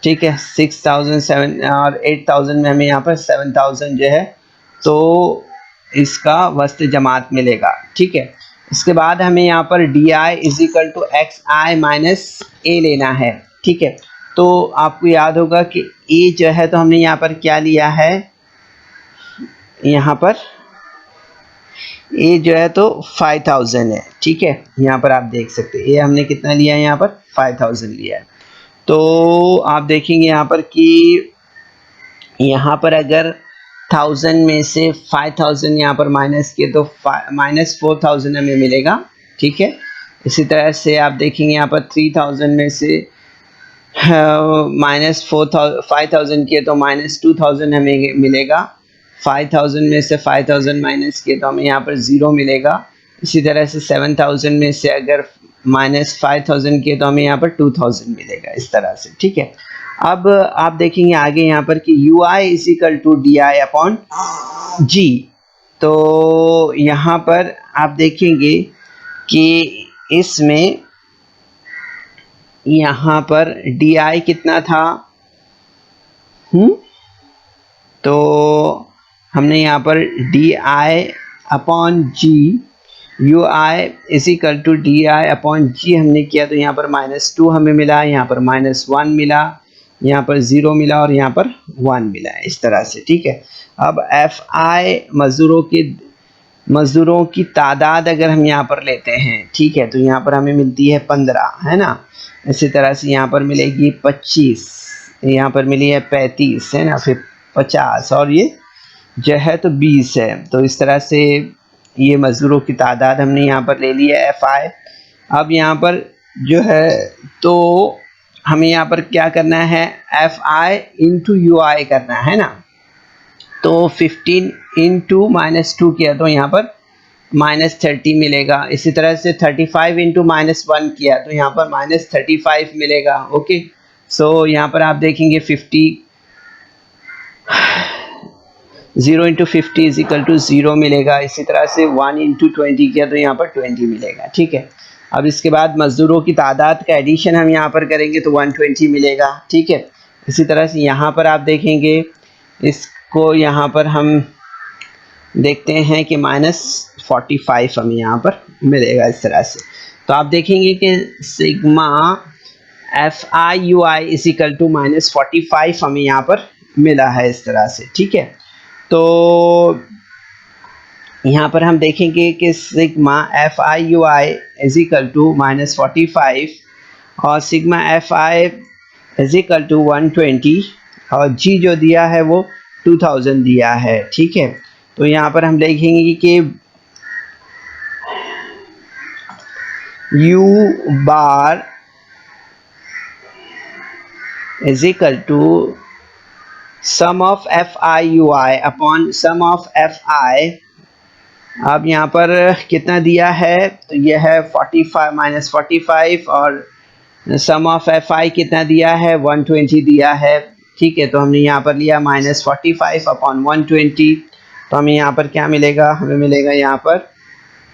ठीक है। 6000, 7 और 8000 में हमें यहाँ पर 7000 जो है तो इसका वस्त जमात मिलेगा, ठीक है। इसके बाद हमें यहाँ पर d I is equal to x I minus a लेना है, ठीक है। तो आपको याद होगा कि ए जो है तो हमने यहाँ पर क्या लिया है, यहाँ पर ए जो है तो 5000 है, ठीक है। यहाँ पर आप देख सकते हैं ए हमने कितना लिया है, यहाँ पर 5000 लिया है। तो आप देखेंगे यहाँ पर कि यहाँ पर अगर 1000 में से 5000 यहाँ पर माइनस किए तो -4000 हमें मिलेगा, ठीक है। इसी तरह से आप देखेंगे यहाँ पर 3000 में से -5000 किए तो -2000 हमें मिलेगा। 5000 में से 5000 माइनस किए तो हमें यहाँ पर 0 मिलेगा। इसी तरह से 7000 में से अगर -5000 किए तो हमें यहाँ पर 2000 मिलेगा, इस तरह से, ठीक है। अब आप देखेंगे आगे यहाँ पर कि u i is equal to d I upon g. तो यहाँ पर आप देखेंगे कि इसमें यहाँ पर डी आई कितना था, तो हमने यहाँ पर d I upon g, u i is equal to d I upon g हमने किया तो यहाँ पर -2 हमें मिला, यहाँ पर -1 मिला, यहाँ पर 0 मिला और यहाँ पर 1 मिला है, इस तरह से, ठीक है। अब एफ आई मज़दूरों की तादाद अगर हम यहाँ पर लेते हैं, ठीक है, तो यहाँ पर हमें मिलती है 15, है ना। इसी तरह से यहाँ पर मिलेगी 25, यहाँ पर मिली है 35, है ना, फिर 50 और ये जो है तो 20 है। तो इस तरह से ये मज़दूरों की तादाद हमने यहाँ पर ले ली है एफ आई। अब यहाँ पर जो है तो हमें यहाँ पर क्या करना है, एफ आई इंटू यू आई करना है ना। तो 15 इंटू -2 किया तो यहाँ पर -30 मिलेगा। इसी तरह से 35 इंटू -1 किया तो यहाँ पर -35 मिलेगा। ओके, सो यहाँ पर आप देखेंगे 50, 0 इंटू 50 इज इक्वल टू 0 मिलेगा। इसी तरह से 1 इंटू 20 किया तो यहाँ पर 20 मिलेगा। ठीक है, अब इसके बाद मज़दूरों की तादाद का एडिशन हम यहाँ पर करेंगे तो 120 मिलेगा। ठीक है, इसी तरह से यहाँ पर आप देखेंगे, इसको यहाँ पर हम देखते हैं कि -45 हमें यहाँ पर मिलेगा इस तरह से। तो आप देखेंगे कि sigma FIUI is equal to -45 हमें यहाँ पर मिला है इस तरह से। ठीक है, तो यहाँ पर हम देखेंगे कि sigma FIUI is equal to -45 और sigma FI is equal to 120 और जी जो दिया है वो 2000 दिया है। ठीक है, तो यहाँ पर हम देखेंगे कि U bar is equal to sum of FIUI upon sum of FI। अब यहाँ पर कितना दिया है तो यह है 45 -45 और सम ऑफ FI कितना दिया है 120 दिया है। ठीक है, तो हमने यहाँ पर लिया -45 अपॉन 120, तो हमें यहाँ पर क्या मिलेगा, हमें मिलेगा यहाँ पर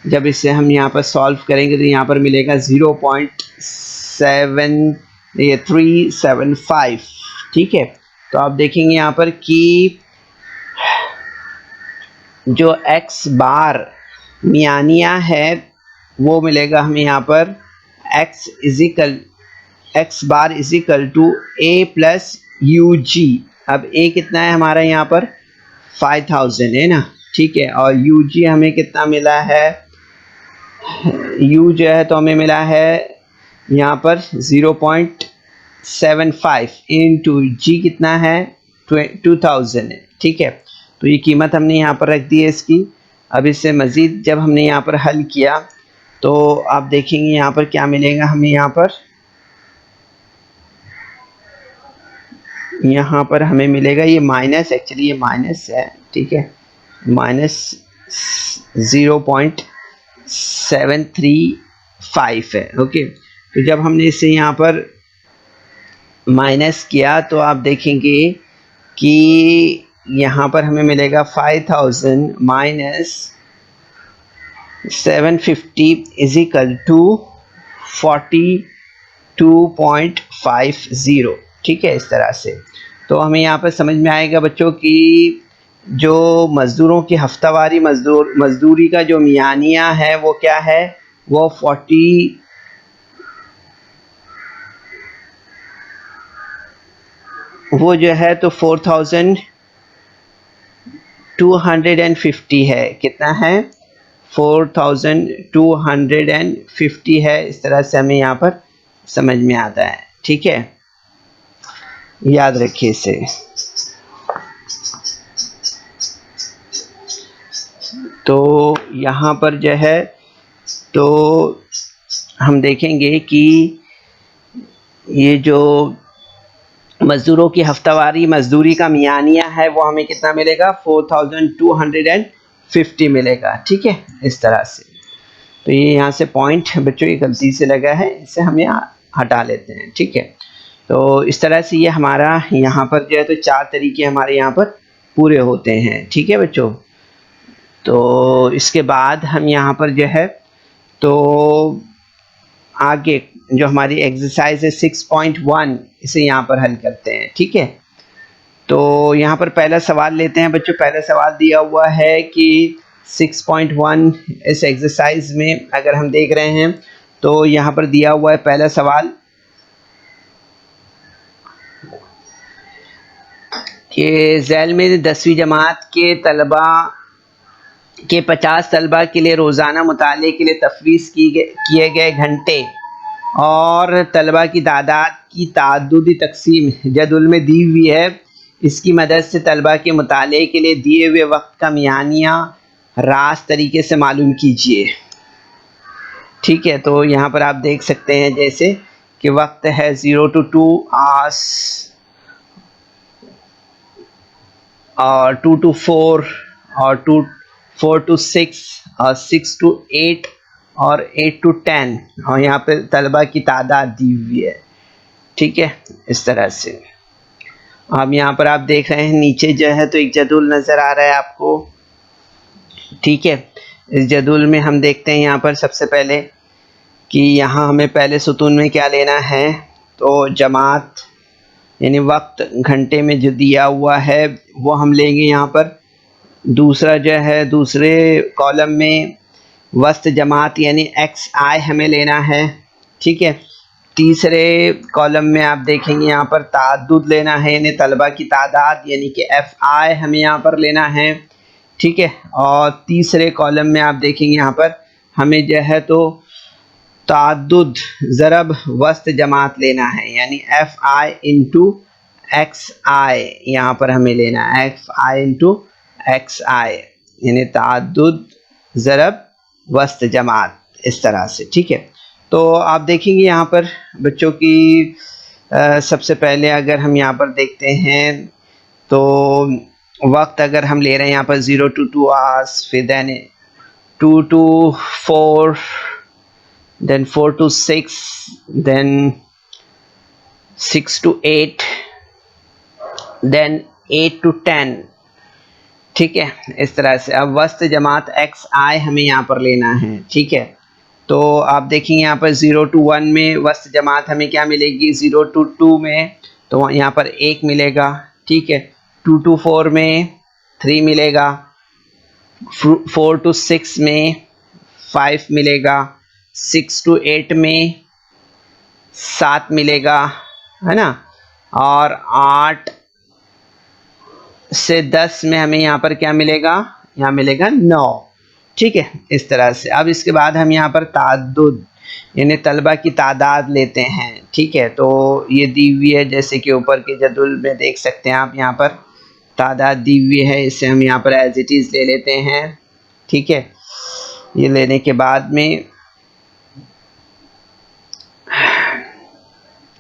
जब इसे हम यहाँ पर सॉल्व करेंगे तो यहाँ पर मिलेगा 0.7375। ठीक है, तो आप देखेंगे यहाँ पर कि जो x बार मियानिया है वो मिलेगा हमें यहाँ पर x bar is equal to a plus UG। अब a कितना है हमारा यहाँ पर 5000 है ना। ठीक है, और UG हमें कितना मिला है, U जो है तो हमें मिला है यहाँ पर 0.75 इंटू जी कितना है 2000 है। ठीक है, तो ये कीमत हमने यहाँ पर रख दी है इसकी। अब इससे मज़ीद जब हमने यहाँ पर हल किया तो आप देखेंगे यहाँ पर क्या मिलेगा हमें, यहाँ पर हमें मिलेगा ये माइनस, एक्चुअली ये माइनस है। ठीक है, -0.735 है। ओके, तो जब हमने इसे यहाँ पर माइनस किया तो आप देखेंगे कि यहाँ पर हमें मिलेगा 5000 माइनस 750 इज इक्वल टू 42.50। ठीक है, इस तरह से तो हमें यहाँ पर समझ में आएगा बच्चों कि जो मज़दूरों की हफ्तावारी मज़दूरी का जो मियानिया है वो क्या है, वो 40 वो जो है तो 4250 है। कितना है 4250 है। इस तरह से हमें यहाँ पर समझ में आता है। ठीक है, याद रखिए इसे। तो यहाँ पर जो है तो हम देखेंगे कि ये जो मज़दूरों की हफ्तावारी मज़दूरी का मियानिया है वो हमें कितना मिलेगा 4250 मिलेगा। ठीक है, इस तरह से। तो ये यहाँ से पॉइंट बच्चों की गलती से लगा है, इसे हम यहाँ हटा लेते हैं। ठीक है, तो इस तरह से ये हमारा यहाँ पर जो है तो 4 तरीके हमारे यहाँ पर पूरे होते हैं। ठीक है बच्चों, तो इसके बाद हम यहाँ पर जो है तो आगे जो हमारी एक्सरसाइज है 6.1 इसे यहाँ पर हल करते हैं। ठीक है, तो यहाँ पर पहला सवाल लेते हैं बच्चों। पहला सवाल दिया हुआ है कि 6.1 इस एक्सरसाइज में अगर हम देख रहे हैं तो यहाँ पर दिया हुआ है पहला सवाल कि झैल में 10वीं जमात के तलबा के 50 तलबा के लिए रोज़ाना मुताले के लिए तफवीज़ किए गए घंटे और तलबा की तादाद की तादुदी तकसीम जदुल में दी हुई है। इसकी मदद से तलबा के मुताले के लिए दिए हुए वक्त का मियानिया रास्त तरीके से मालूम कीजिए। ठीक है, तो यहाँ पर आप देख सकते हैं जैसे कि वक्त है 0 to 2 hours और 2 to 4 और 4 to 6 और 6 to 8 और 8 to 10, और यहाँ पे तलबा की तादाद दी हुई है, ठीक है, इस तरह से। अब यहाँ पर आप देख रहे हैं नीचे जो है तो एक जदूल नज़र आ रहा है आपको, ठीक है। इस जदूल में हम देखते हैं यहाँ पर सबसे पहले कि यहाँ हमें पहले सुतून में क्या लेना है, तो जमात यानी वक्त घंटे में जो दिया हुआ है वो हम लेंगे यहाँ पर। दूसरा जो है दूसरे कॉलम में वस्त जमात यानी एक्स आई हमें लेना है, ठीक है। तीसरे कॉलम में आप देखेंगे यहाँ पर ताद्दुद लेना है यानी तलबा की तादाद यानी कि एफ आई हमें यहाँ पर लेना है, ठीक है। और तीसरे कॉलम में आप देखेंगे यहाँ पर हमें जो है तो ताद्दुद ज़रब वस्त जमात लेना है यानी एफ आई इंटू एक्स आई, यहाँ पर हमें लेना है एफ आई इंटू एक्स आई यानी ताद्दुद ज़रब वस्त जमात, इस तरह से, ठीक है। तो आप देखेंगे यहाँ पर बच्चों की सबसे पहले अगर हम यहाँ पर देखते हैं तो वक्त अगर हम ले रहे हैं यहाँ पर 0 to 2 hours, फिर then 2 to 4, then 4 to 6, then 6 to 8, then 8 to 10, ठीक है, इस तरह से। अब वस्त जमात एक्स आई हमें यहाँ पर लेना है, ठीक है। तो आप देखेंगे यहाँ पर 0 to 1 में वस्त जमात हमें क्या मिलेगी, 0 to 2 में तो यहाँ पर 1 मिलेगा, ठीक है। 2 to 4 में 3 मिलेगा, 4 to 6 में 5 मिलेगा, 6 to 8 में 7 मिलेगा, है ना, और 8 से 10 में हमें यहाँ पर क्या मिलेगा, यहाँ मिलेगा 9, ठीक है, इस तरह से। अब इसके बाद हम यहाँ पर ताद्दुद यानी तलबा की तादाद लेते हैं, ठीक है। तो ये दी हुई है जैसे कि ऊपर के जदुल में देख सकते हैं आप, यहाँ पर तादाद दी हुई है, इसे हम यहाँ पर एज इट इज़ ले लेते हैं, ठीक है। ये लेने के बाद में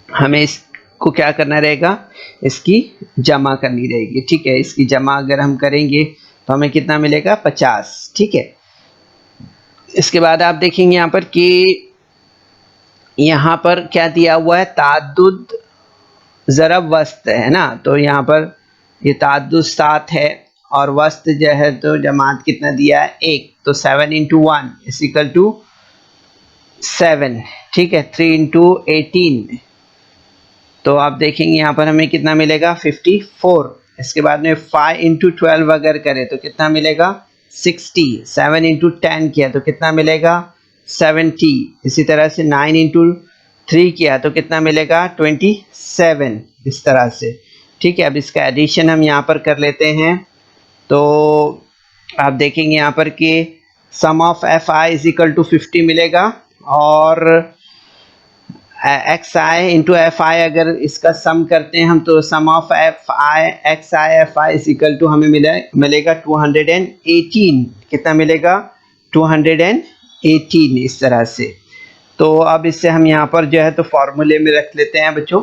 हमें इसको क्या करना रहेगा, इसकी जमा करनी रहेगी, ठीक है। इसकी जमा अगर हम करेंगे तो हमें कितना मिलेगा, 50, ठीक है। इसके बाद आप देखेंगे यहाँ पर कि यहाँ पर क्या दिया हुआ है, ताद्दुद ज़रब वस्त है ना, तो यहाँ पर ये ताद्दुद 7 है और वस्त जो है तो जमात कितना दिया है, 1, तो 7 into 1 इज इक्वल टू 7, ठीक है। 3 into 18 तो आप देखेंगे यहाँ पर हमें कितना मिलेगा, 54। इसके बाद में 5 into 12 अगर करें तो कितना मिलेगा, 60। 7 into 10 किया तो कितना मिलेगा, 70। इसी तरह से 9 into 3 किया तो कितना मिलेगा, 27, इस तरह से, ठीक है। अब इसका एडिशन हम यहाँ पर कर लेते हैं, तो आप देखेंगे यहाँ पर कि sum of F I is equal to 50 मिलेगा और x i into f i अगर इसका सम करते हैं हम तो sum of F I x I F I is equal to हमें मिलेगा 218, कितना मिलेगा, 218, इस तरह से। तो अब इससे हम यहाँ पर जो है तो फार्मूले में रख लेते हैं बच्चों।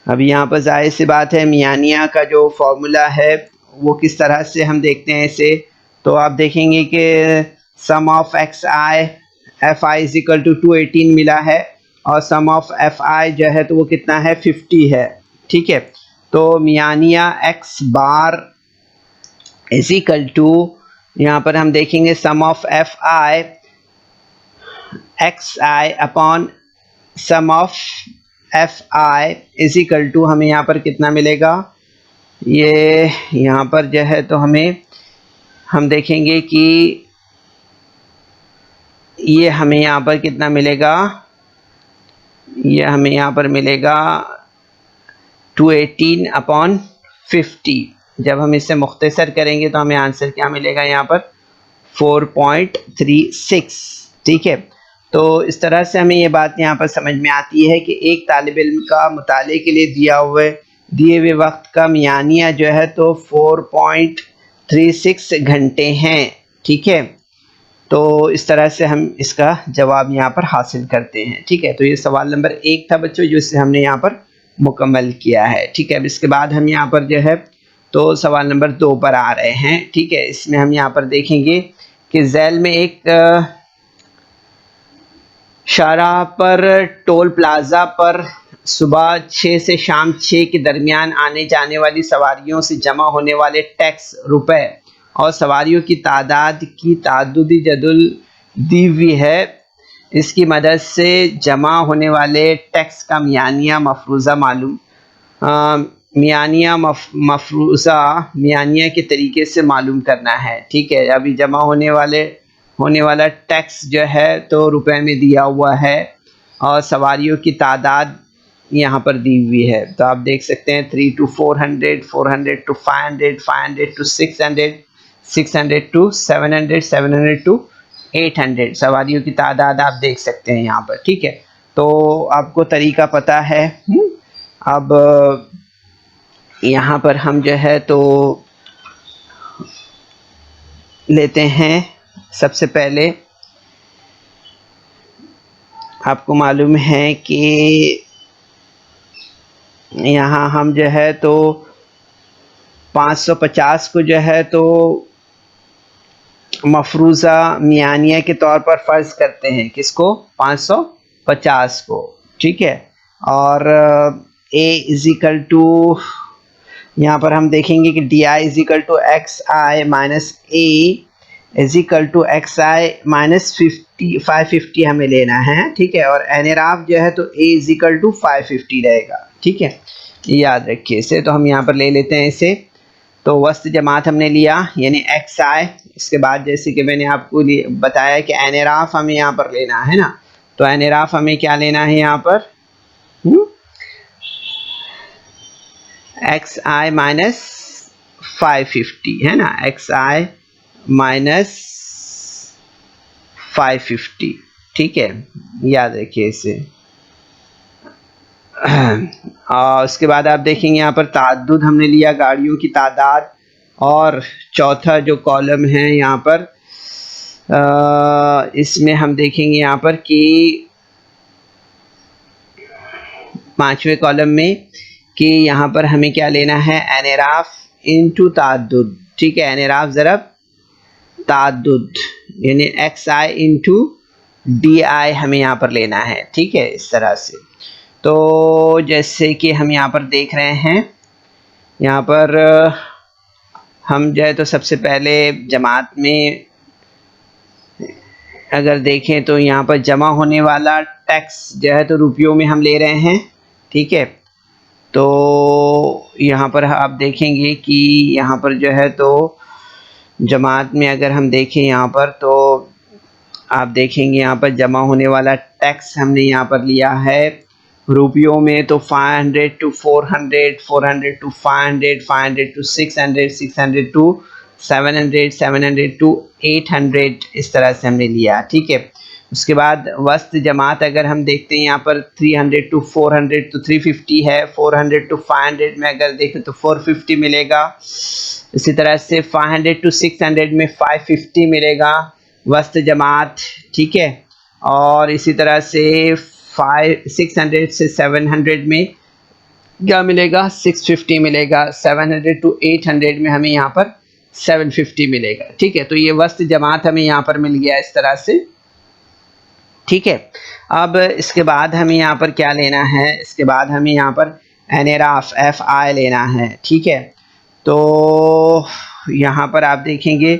अब यहाँ पर जाहिर सी बात है मियानिया का जो फार्मूला है वो किस तरह से हम देखते हैं इसे, तो आप देखेंगे कि sum of x I F I is equal to 218 मिला है और सम ऑफ एफ आई जो है तो वो कितना है, 50 है, ठीक है। तो मियानिया X bar is equal to, यहाँ पर हम देखेंगे sum of F I x I upon sum of F I is equal to हमें यहाँ पर कितना मिलेगा, ये यहाँ पर जो है तो हम देखेंगे कि ये हमें यहाँ पर कितना मिलेगा, ये हमें यहाँ पर मिलेगा 218 अपॉन 50। जब हम इसे मुख्तसर करेंगे तो हमें आंसर क्या मिलेगा, यहाँ पर 4.36, ठीक है। तो इस तरह से हमें ये बात यहाँ पर समझ में आती है कि एक तालिब इल्म का मुताले के लिए दिए हुए वक्त का मियानिया जो है तो 4.36 घंटे हैं, ठीक है। तो इस तरह से हम इसका जवाब यहाँ पर हासिल करते हैं, ठीक है। तो ये सवाल नंबर 1 था बच्चों जो इसे हमने यहाँ पर मुकम्मल किया है, ठीक है। अब इसके बाद हम यहाँ पर जो है तो सवाल नंबर 2 पर आ रहे हैं, ठीक है। इसमें हम यहाँ पर देखेंगे कि झैल में एक शाहराह पर टोल प्लाजा पर सुबह 6 से शाम 6 के दरमियान आने जाने वाली सवारियों से जमा होने वाले टैक्स रुपए और सवारियों की तादाद की तादुदी जदुल दी हुई है। इसकी मदद से जमा होने वाले टैक्स का मियानिया मफरूज़ा मालूम मियानिया मफरूज़ा मियानिया के तरीके से मालूम करना है। ठीक है, अभी जमा होने वाला टैक्स जो है तो रुपए में दिया हुआ है और सवारियों की तादाद यहाँ पर दी हुई है। तो आप देख सकते हैं 3 to 400, 400 to 500, 500 to 600, 600 to 700, 700 to 800 सवारियों की तादाद आप देख सकते हैं यहाँ पर। ठीक है, तो आपको तरीका पता है। अब यहाँ पर हम जो है तो लेते हैं। सबसे पहले आपको मालूम है कि यहाँ हम जो है तो 550 को जो है तो मफरूज़ा मियानिया के तौर पर फ़र्ज़ करते हैं। किसको? 550 को। ठीक है, और a इज़िकल टू, यहाँ पर हम देखेंगे कि D I is equal to x I minus A is equal to x I minus 550 हमें लेना है। ठीक है, और एनराफ जो है तो a इज़िकल टू 550 रहेगा। ठीक है, याद रखिए इसे। तो हम यहाँ पर ले लेते हैं इसे। तो वस्त जमात हमने लिया यानी एक्स आई। इसके बाद जैसे कि मैंने आपको बताया कि एनराफ हमें यहाँ पर लेना है ना, तो एनराफ हमें क्या लेना है यहाँ पर? एक्स आई माइनस 550 है ना, एक्स आई माइनस 550। ठीक है, याद रखिए इसे। और उसके बाद आप देखेंगे यहाँ पर ताद्दुद हमने लिया, गाड़ियों की तादाद। और चौथा जो कॉलम है यहाँ पर इसमें हम देखेंगे यहाँ पर कि पांचवें कॉलम में कि यहाँ पर हमें क्या लेना है? एनराफ इनटू ताद्दुद। ठीक है, एनराफ ज़रब ताद्दुद यानी x i into D I हमें यहाँ पर लेना है। ठीक है, इस तरह से। तो जैसे कि हम यहाँ पर देख रहे हैं, यहाँ पर हम जो है तो सबसे पहले जमात में अगर देखें तो यहाँ पर जमा होने वाला टैक्स जो है तो रुपयों में हम ले रहे हैं। ठीक है, तो यहाँ पर आप देखेंगे कि यहाँ पर जो है तो जमात में अगर हम देखें यहाँ पर तो आप देखेंगे यहाँ पर जमा होने वाला टैक्स हमने यहाँ पर लिया है रुपयों में। तो 500 to 400, 400 to 500, 500 to 600, 600 to 700, 700 to 800 इस तरह से हमने लिया। ठीक है, उसके बाद वस्त जमात अगर हम देखते हैं यहाँ पर 300 to 400 तो 350 है। 400 to 500 में अगर देखें तो 450 मिलेगा। इसी तरह से 500 to 600 में 550 मिलेगा वस्त जमात। ठीक है, और इसी तरह से 600 से 700 में क्या मिलेगा? 650 मिलेगा। 700 to 800 में हमें यहाँ पर 750 मिलेगा। ठीक है, तो ये वस्त जमात हमें यहाँ पर मिल गया इस तरह से। ठीक है, अब इसके बाद हमें यहाँ पर क्या लेना है? इसके बाद हमें यहाँ पर एनराफ एफ आई लेना है। ठीक है, तो यहाँ पर आप देखेंगे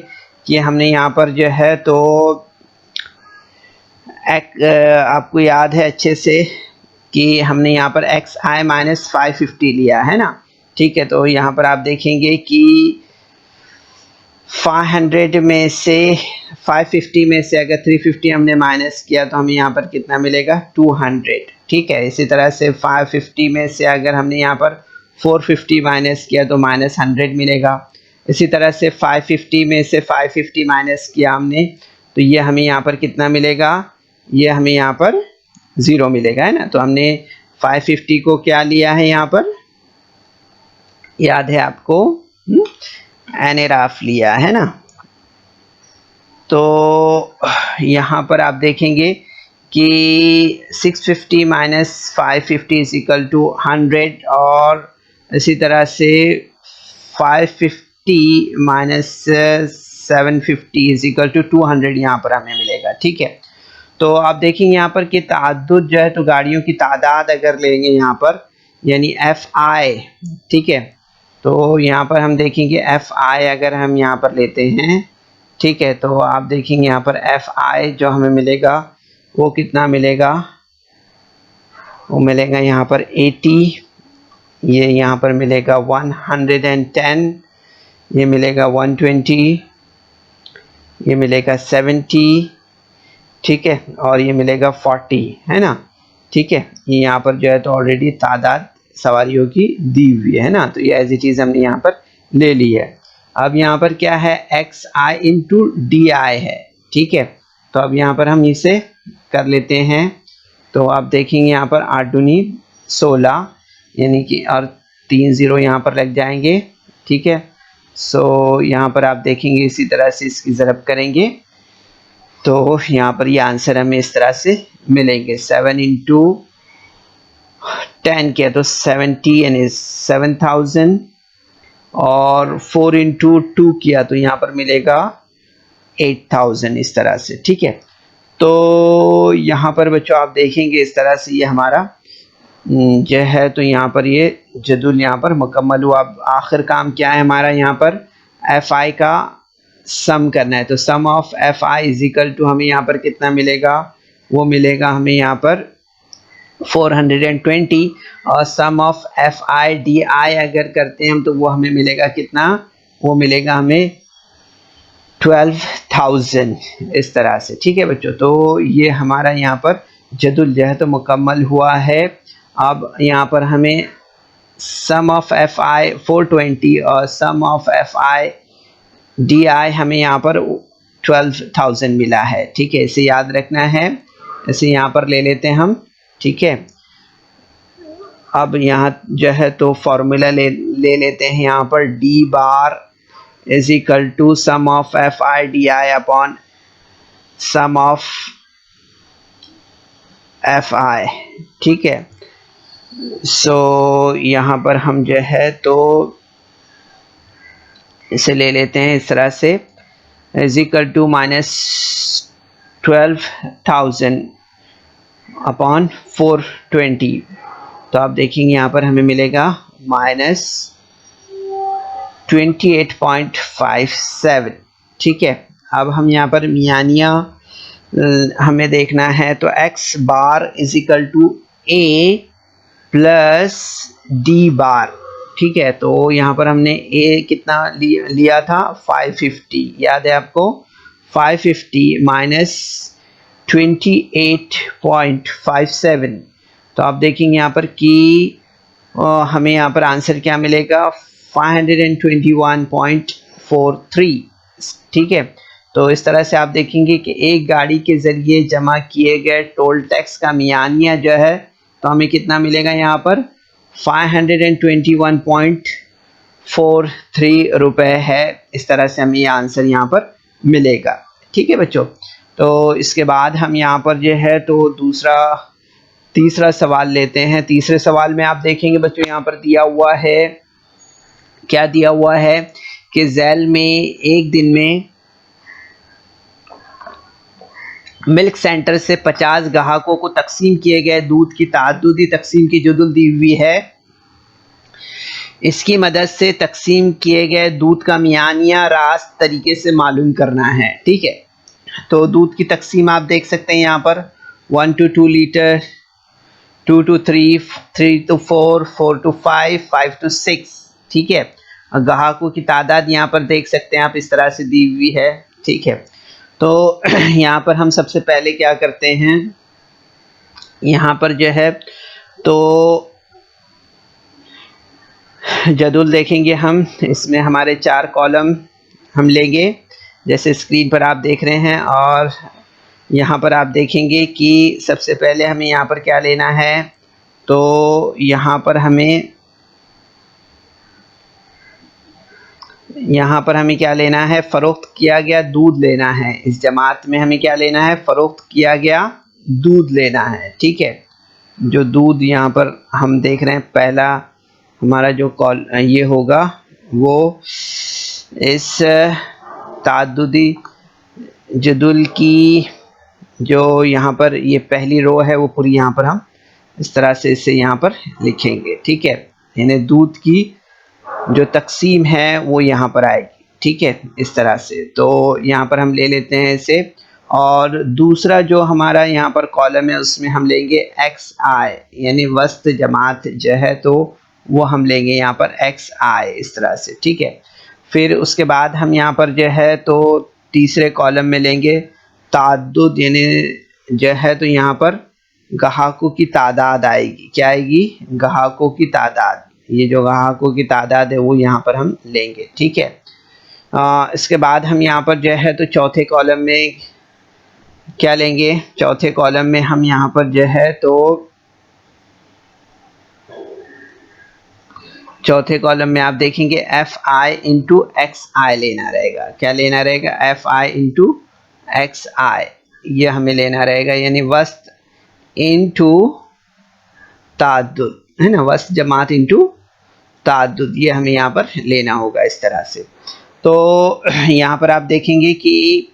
कि हमने यहाँ पर जो है तो आपको याद है अच्छे से कि हमने यहाँ पर एक्स आई माइनस 550 लिया है ना। ठीक है, तो यहाँ पर आप देखेंगे कि 500 में से 550 में से अगर 350 हमने माइनस किया तो हमें यहाँ पर कितना मिलेगा? 200। ठीक है, इसी तरह से 550 में से अगर हमने यहाँ पर 450 माइनस किया तो माइनस 100 मिलेगा। इसी तरह से 550 में से 550 माइनस किया हमने तो ये हमें यहाँ पर कितना मिलेगा? ये हमें यहाँ पर 0 मिलेगा, है ना। तो हमने 550 को क्या लिया है यहाँ पर? याद है आपको? एनराफ लिया है ना। तो यहाँ पर आप देखेंगे कि 650 माइनस 550 इज इक्वल टू 100 और इसी तरह से 550 माइनस 750 इज इक्वल टू 200 यहाँ पर हमें मिलेगा। ठीक है, तो आप देखेंगे यहाँ पर कि ताद्दुद जो है तो गाड़ियों की तादाद अगर लेंगे यहाँ पर यानी एफ आई, ठीक है, तो यहाँ पर हम देखेंगे एफ आई अगर हम यहाँ पर लेते हैं, ठीक है, तो आप देखेंगे यहाँ पर एफ आई जो हमें मिलेगा वो कितना मिलेगा, वो मिलेगा यहाँ पर 80, ये यहाँ पर मिलेगा 110, ये मिलेगा 120, ये मिलेगा 70, ठीक है, और ये मिलेगा 40, है ना। ठीक है, ये यहाँ पर जो है तो ऑलरेडी तादाद सवारियों की दी हुई है ना, तो ये एज इट इज़ हमने यहाँ पर ले ली है। अब यहाँ पर क्या है, एक्स आई इंटू डी आई है। ठीक है, तो अब यहाँ पर हम इसे कर लेते हैं, तो आप देखेंगे यहाँ पर 8 दूनी 16 यानी कि और 3 0 यहाँ पर लग जाएंगे। ठीक है, सो यहाँ पर आप देखेंगे इसी तरह से इसकी ज़रब करेंगे तो यहाँ पर ये आंसर हमें इस तरह से मिलेंगे। 7 इंटू 10 किया तो 70 यानी 7000 और 4 इंटू 2 किया तो यहाँ पर मिलेगा 8000 इस तरह से। ठीक है, तो यहाँ पर बच्चों आप देखेंगे इस तरह से ये हमारा जो है तो यहाँ पर ये जदुल यहाँ पर मुकम्मल हुआ। अब आखिर काम क्या है हमारा, यहाँ पर एफ आई का सम करना है, तो sum of F I is equal to हमें यहाँ पर कितना मिलेगा, वो मिलेगा हमें यहाँ पर 420 और sum of F I D I अगर करते हैं हम तो वो हमें मिलेगा कितना, वो मिलेगा हमें 12,000 इस तरह से। ठीक है बच्चों, तो ये हमारा यहाँ पर जदुल जो है तो मुकम्मल हुआ है। अब यहाँ पर हमें सम ऑफ एफ आई 420 और sum of F I D I हमें यहाँ पर 12,000 मिला है। ठीक है, इसे याद रखना है, इसे यहाँ पर ले लेते हैं हम। ठीक है, अब यहाँ जो है तो फॉर्मूला ले लेते हैं यहाँ पर D bar is equal to sum of F I D I upon sum of F I. ठीक है, सो यहाँ पर हम जो है तो इसे ले लेते हैं इस तरह से is equal to minus 12,000 upon 420, तो आप देखेंगे यहाँ पर हमें मिलेगा माइनस 28.57। ठीक है, अब हम यहाँ पर मियानिया हमें देखना है, तो X bar is equal to A plus D bar. ठीक है, तो यहाँ पर हमने ए कितना लिया था 550, याद है आपको, 550 माइनस 28.57, तो आप देखेंगे यहाँ पर कि हमें यहाँ पर आंसर क्या मिलेगा 521.43। ठीक है, तो इस तरह से आप देखेंगे कि एक गाड़ी के ज़रिए जमा किए गए टोल टैक्स का मियानिया जो है तो हमें कितना मिलेगा यहाँ पर 521.43 रुपये है। इस तरह से हमें ये आंसर यहाँ पर मिलेगा। ठीक है बच्चों, तो इसके बाद हम यहाँ पर जो है तो तीसरा सवाल लेते हैं। तीसरे सवाल में आप देखेंगे बच्चों यहाँ पर दिया हुआ है, क्या दिया हुआ है कि झैल में एक दिन में मिल्क सेंटर से 50 ग्राहकों को तकसीम किए गए दूध की ताद्दुदी तकसीम की जदुल दी हुई है। इसकी मदद से तकसीम किए गए दूध का मियानिया रास्त तरीके से मालूम करना है। ठीक है, तो दूध की तकसीम आप देख सकते हैं यहाँ पर 1 to 2 litre, 2 to 3, 3 to 4, 4 to 5, 5 to 6। ठीक है, ग्राहकों की तादाद यहाँ पर देख सकते हैं आप इस तरह से दी हुई है। ठीक है, तो यहाँ पर हम सबसे पहले क्या करते हैं, यहाँ पर जो है तो जदुल देखेंगे हम, इसमें हमारे 4 कॉलम हम लेंगे जैसे स्क्रीन पर आप देख रहे हैं, और यहाँ पर आप देखेंगे कि सबसे पहले हमें यहाँ पर क्या लेना है, तो यहाँ पर हमें क्या लेना है, फ़रोख्त किया गया दूध लेना है। इस जमात में हमें क्या लेना है, फ़रोख्त किया गया दूध लेना है। ठीक है, जो दूध यहाँ पर हम देख रहे हैं, पहला हमारा जो ये होगा वो इस ताद्दुदी जदुल की जो यहाँ पर ये पहली रो है वो पूरी यहाँ पर हम इस तरह से इसे यहाँ पर लिखेंगे, ठीक है। यानी दूध की जो तकसीम है वो यहाँ पर आएगी, ठीक है, इस तरह से। तो यहाँ पर हम ले लेते हैं इसे, और दूसरा जो हमारा यहाँ पर कॉलम है उसमें हम लेंगे एक्स आई, यानी वस्त जमात जो है तो वो हम लेंगे यहाँ पर एक्स आई, इस तरह से, ठीक है। फिर उसके बाद हम यहाँ पर जो है तो तीसरे कॉलम में लेंगे ताद्दुद, यानी जो है तो यहाँ पर ग्राहकों की तादाद आएगी। क्या आएगी? ग्राहकों की तादाद। ये जो ग्राहकों की तादाद है वो यहाँ पर हम लेंगे, ठीक है। इसके बाद हम यहाँ पर जो है तो चौथे कॉलम में क्या लेंगे? चौथे कॉलम में हम यहाँ पर जो है तो चौथे कॉलम में आप देखेंगे एफ आई इंटू एक्स आई लेना रहेगा। क्या लेना रहेगा? एफ आई इंटू एक्स आई, ये हमें लेना रहेगा, यानी वस्त इंटू ताद्दुद, है ना, वस्त जमात इंटू ताद्दुद, ये हमें यहाँ पर लेना होगा इस तरह से। तो यहाँ पर आप देखेंगे कि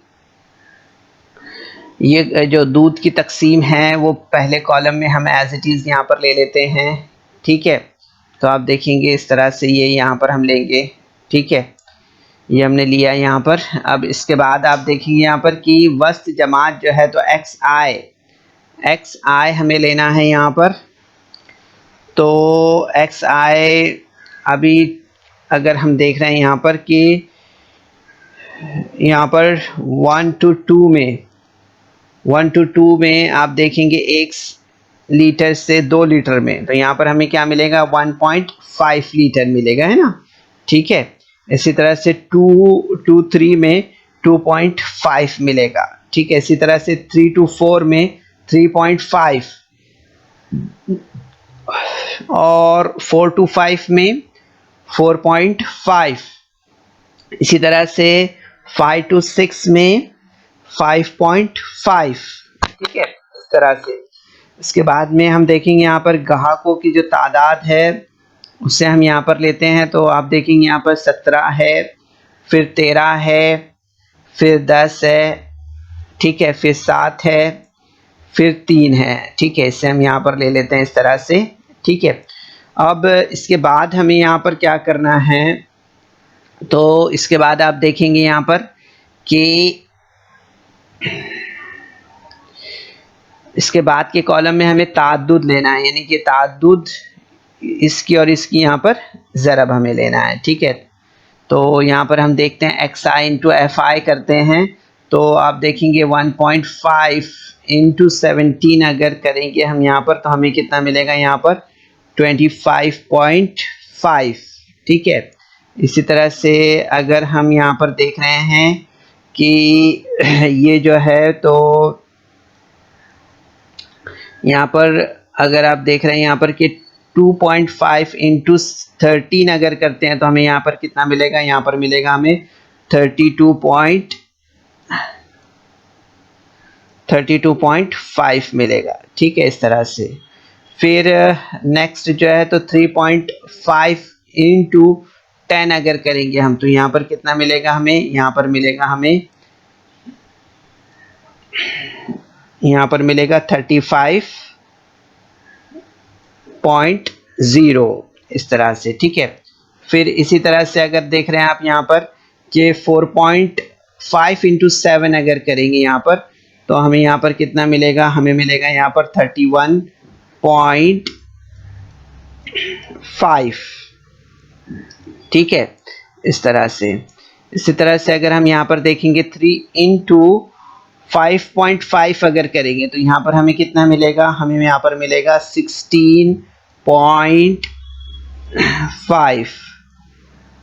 ये जो दूध की तकसीम है वो पहले कॉलम में हम एज इट इज़ यहाँ पर ले लेते हैं, ठीक है। तो आप देखेंगे इस तरह से ये यहाँ पर हम लेंगे, ठीक है, ये हमने लिया यहाँ पर। अब इसके बाद आप देखेंगे यहाँ पर कि वस्त जमात जो है तो एक्स आई हमें लेना है यहाँ पर। तो एक्स आई अभी अगर हम देख रहे हैं यहाँ पर कि यहाँ पर 1 to 2 में आप देखेंगे 1 लीटर से 2 लीटर में, तो यहाँ पर हमें क्या मिलेगा? 1.5 लीटर मिलेगा, है ना, ठीक है। इसी तरह से 2 to 3 में 2.5 मिलेगा, ठीक है। इसी तरह से 3 to 4 में 3.5 और 4 to 5 में 4.5, इसी तरह से 5 to 6 में 5.5, ठीक है, इस तरह से। इसके बाद में हम देखेंगे यहाँ पर ग्राहकों की जो तादाद है उससे हम यहाँ पर लेते हैं। तो आप देखेंगे यहाँ पर 17 है, फिर 13 है, फिर 10 है, ठीक है, फिर 7 है, फिर 3 है, ठीक है। इससे हम यहाँ पर ले लेते हैं इस तरह से, ठीक है। अब इसके बाद हमें यहाँ पर क्या करना है? तो इसके बाद आप देखेंगे यहाँ पर कि इसके बाद के कॉलम में हमें ताद्दुद लेना है, यानी कि ताद्दुद इसकी और इसकी यहाँ पर ज़रब हमें लेना है, ठीक है। तो यहाँ पर हम देखते हैं x i into f I करते हैं, तो आप देखेंगे 1.5 इंटू 17 अगर करेंगे हम यहाँ पर तो हमें कितना मिलेगा? यहाँ पर 25.5, ठीक है। इसी तरह से अगर हम यहाँ पर देख रहे हैं कि ये जो है तो यहाँ पर अगर आप देख रहे हैं यहाँ पर कि 2.5 इंटू 13 अगर करते हैं तो हमें यहाँ पर कितना मिलेगा? यहाँ पर मिलेगा हमें 32.5 मिलेगा, ठीक है, इस तरह से। फिर नेक्स्ट जो है तो 3.5 इंटू 10 अगर करेंगे हम तो यहाँ पर कितना मिलेगा हमें? यहाँ पर मिलेगा हमें यहाँ पर मिलेगा 35.0, इस तरह से, ठीक है। फिर इसी तरह से अगर देख रहे हैं आप यहाँ पर कि 4.5 इंटू 7 अगर करेंगे यहाँ पर तो हमें यहाँ पर कितना मिलेगा? हमें मिलेगा यहाँ पर 31.5, ठीक है, इस तरह से। इसी तरह से अगर हम यहाँ पर देखेंगे 3 इंटू 5.5 अगर करेंगे तो यहाँ पर हमें कितना मिलेगा? हमें यहाँ पर मिलेगा 16.5,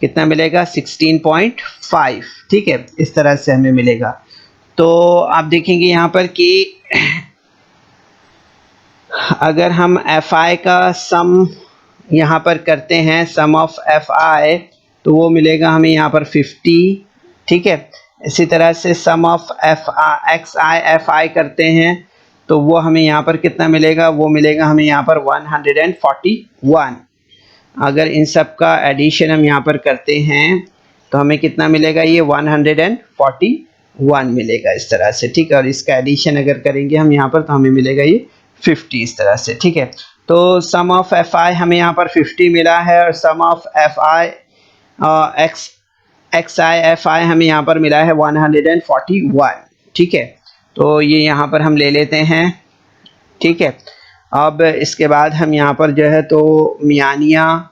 कितना मिलेगा? 16.5, ठीक है, इस तरह से हमें मिलेगा। तो आप देखेंगे यहाँ पर कि अगर हम एफ आई का सम यहाँ पर करते हैं, सम ऑफ एफ आई, तो वो मिलेगा हमें यहाँ पर 50, ठीक है। इसी तरह से sum of x I F I करते हैं तो वो हमें यहाँ पर कितना मिलेगा? वो मिलेगा हमें यहाँ पर 141। अगर इन सब का एडिशन हम यहाँ पर करते हैं तो हमें कितना मिलेगा, ये 141 मिलेगा इस तरह से, ठीक है। और इसका एडिशन अगर करेंगे हम यहाँ पर तो हमें मिलेगा ये 50 इस तरह से, ठीक है। तो सम ऑफ एफ आई हमें यहाँ पर 50 मिला है और sum of F I x I F I हमें यहाँ पर मिला है 141, ठीक है। तो ये यहाँ पर हम ले लेते हैं, ठीक है। अब इसके बाद हम यहाँ पर जो है तो मियानिया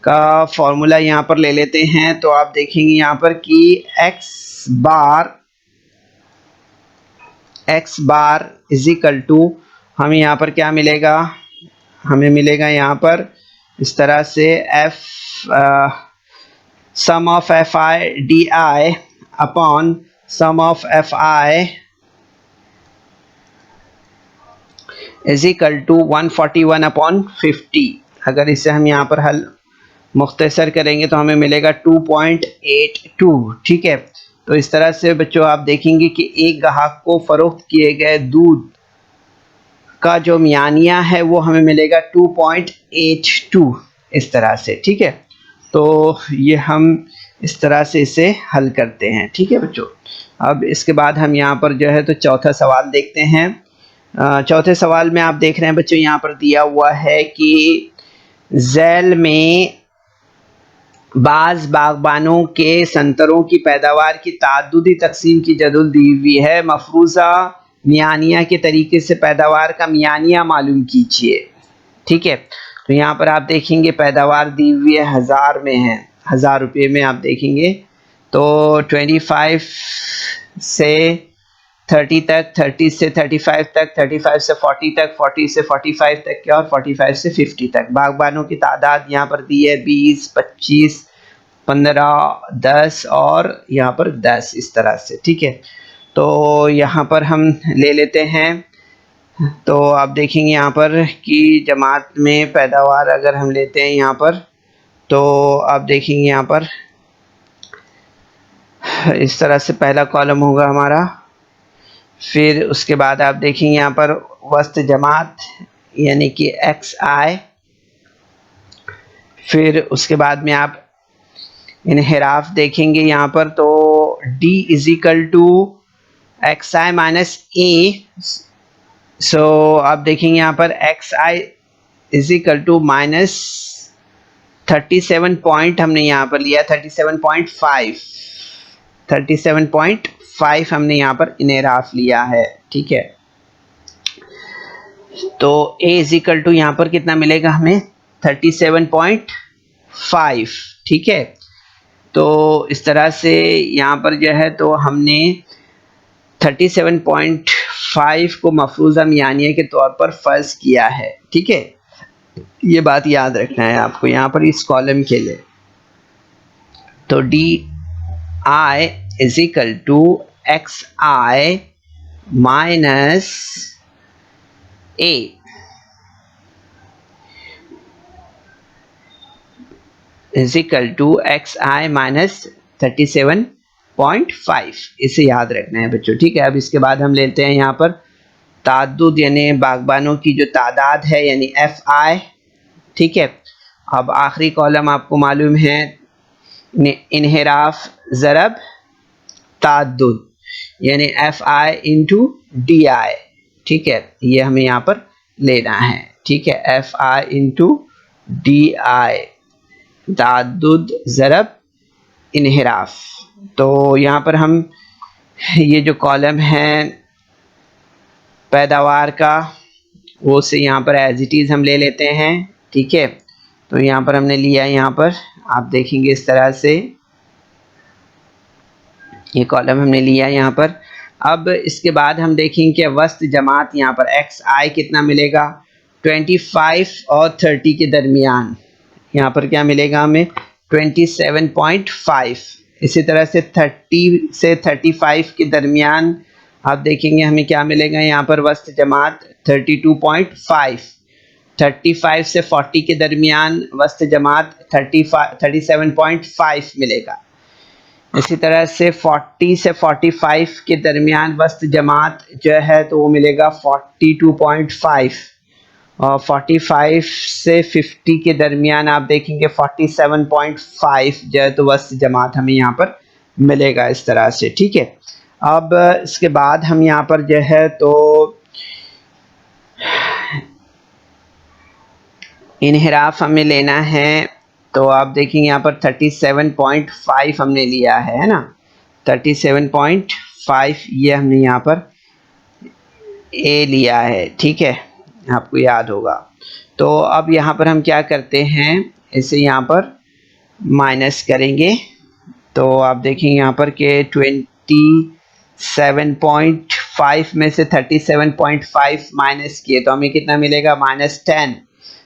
का फॉर्मूला यहाँ पर ले लेते हैं। तो आप देखेंगे यहाँ पर कि X bar is equal to हमें यहाँ पर क्या मिलेगा, हमें मिलेगा यहाँ पर इस तरह से F sum of F I D I upon sum of F I is equal to 141 upon 50। अगर इसे हम यहाँ पर हल मुख्तसर करेंगे तो हमें मिलेगा 2.82, ठीक है। तो इस तरह से बच्चों आप देखेंगे कि एक ग्राहक को फ़रोख्त किए गए दूध का जो मियानिया है वो हमें मिलेगा 2.82 इस तरह से, ठीक है। तो ये हम इस तरह से इसे हल करते हैं, ठीक है बच्चों। अब इसके बाद हम यहाँ पर जो है तो चौथा सवाल देखते हैं। चौथे सवाल में आप देख रहे हैं बच्चों यहाँ पर दिया हुआ है कि झैल में बाज़ बागबानों के संतरों की पैदावार की ताद्दुदी तकसीम की जदुल दी हुई है, मफरूज़ा मियानिया के तरीके से पैदावार का मियानिया मालूम कीजिए, ठीक है। तो यहाँ पर आप देखेंगे पैदावार दी हुई है 1000 में है, 1000 रुपये में आप देखेंगे। तो 25 से 30 तक, 30 से 35 तक, 35 से 40 तक, 40 से 45 तक के और 45 से 50 तक बागबानों की तादाद यहाँ पर दी है 20, 25, 15, 10 और यहाँ पर 10 इस तरह से, ठीक है। तो यहाँ पर हम ले लेते हैं। तो आप देखेंगे यहाँ पर कि जमात में पैदावार अगर हम लेते हैं यहाँ पर तो आप देखेंगे यहाँ पर इस तरह से पहला कॉलम होगा हमारा। फिर उसके बाद आप देखेंगे यहाँ पर वस्त जमात यानी कि एक्स आई। फिर उसके बाद में आप इनहिराफ देखेंगे यहाँ पर तो D is equal to x I minus A. So आप देखेंगे यहाँ पर X I is equal to minus 37 point हमने यहाँ पर लिया 37.5 हमने यहाँ पर इनहिराफ लिया है, ठीक है। तो A इज इक्वल टू यहाँ पर कितना मिलेगा हमें 37.5, ठीक है। तो इस तरह से यहाँ पर जो है तो हमने 37.5 को मफरूज़ा मियानिया के तौर पर फ़र्ज किया है, ठीक है। ये बात याद रखना है आपको यहाँ पर इस कॉलम के लिए। तो D I is equal to x I minus A is equal to x I minus 37.5, इसे याद रखना है बच्चों, ठीक है। अब इसके बाद हम लेते हैं यहाँ पर ताद्दुद यानी बागबानों की जो तादाद है यानी एफ आई, ठीक है। अब आखिरी कॉलम आपको मालूम है इनहिराफ ज़रब ताद्दुद यानी एफ आई इंटू डी आई, ठीक है। ये हमें यहाँ पर लेना है, ठीक है। F I into D I ताद्दुद ज़रब इनहिराफ। तो यहाँ पर हम ये जो कॉलम है पैदावार का वो से यहाँ पर एज इट इज़ हम ले लेते हैं, ठीक है। तो यहाँ पर हमने लिया, यहाँ पर आप देखेंगे इस तरह से ये कॉलम हमने लिया यहाँ पर। अब इसके बाद हम देखेंगे कि वस्त जमात यहाँ पर एक्स आई कितना मिलेगा 25 और 30 के दरमियान, यहाँ पर क्या मिलेगा हमें 27.5। इसी तरह से 30 से 35 के दरमियान आप देखेंगे हमें क्या मिलेगा यहाँ पर वस्त जमात 32.5। 35 से 40 के दरमियान वस्त जमात 37.5 मिलेगा। इसी तरह से 40 से 45 के दरमियान वस्त जमात जो है तो वो मिलेगा 42.5। और 45 से 50 के दरमियान आप देखेंगे 47.5 जो है तो वस्त जमात हमें यहाँ पर मिलेगा इस तरह से, ठीक है। अब इसके बाद हम यहाँ पर जो है तो इनहिराफ हमें लेना है, तो आप देखेंगे यहाँ पर 37.5 हमने लिया है ना, 37.5 ये हमने यहाँ पर ए लिया है, ठीक है, आपको याद होगा। तो अब यहाँ पर हम क्या करते हैं, इसे यहाँ पर माइनस करेंगे, तो आप देखेंगे यहाँ पर कि 27.5 में से 37.5 माइनस किए तो हमें कितना मिलेगा, -10।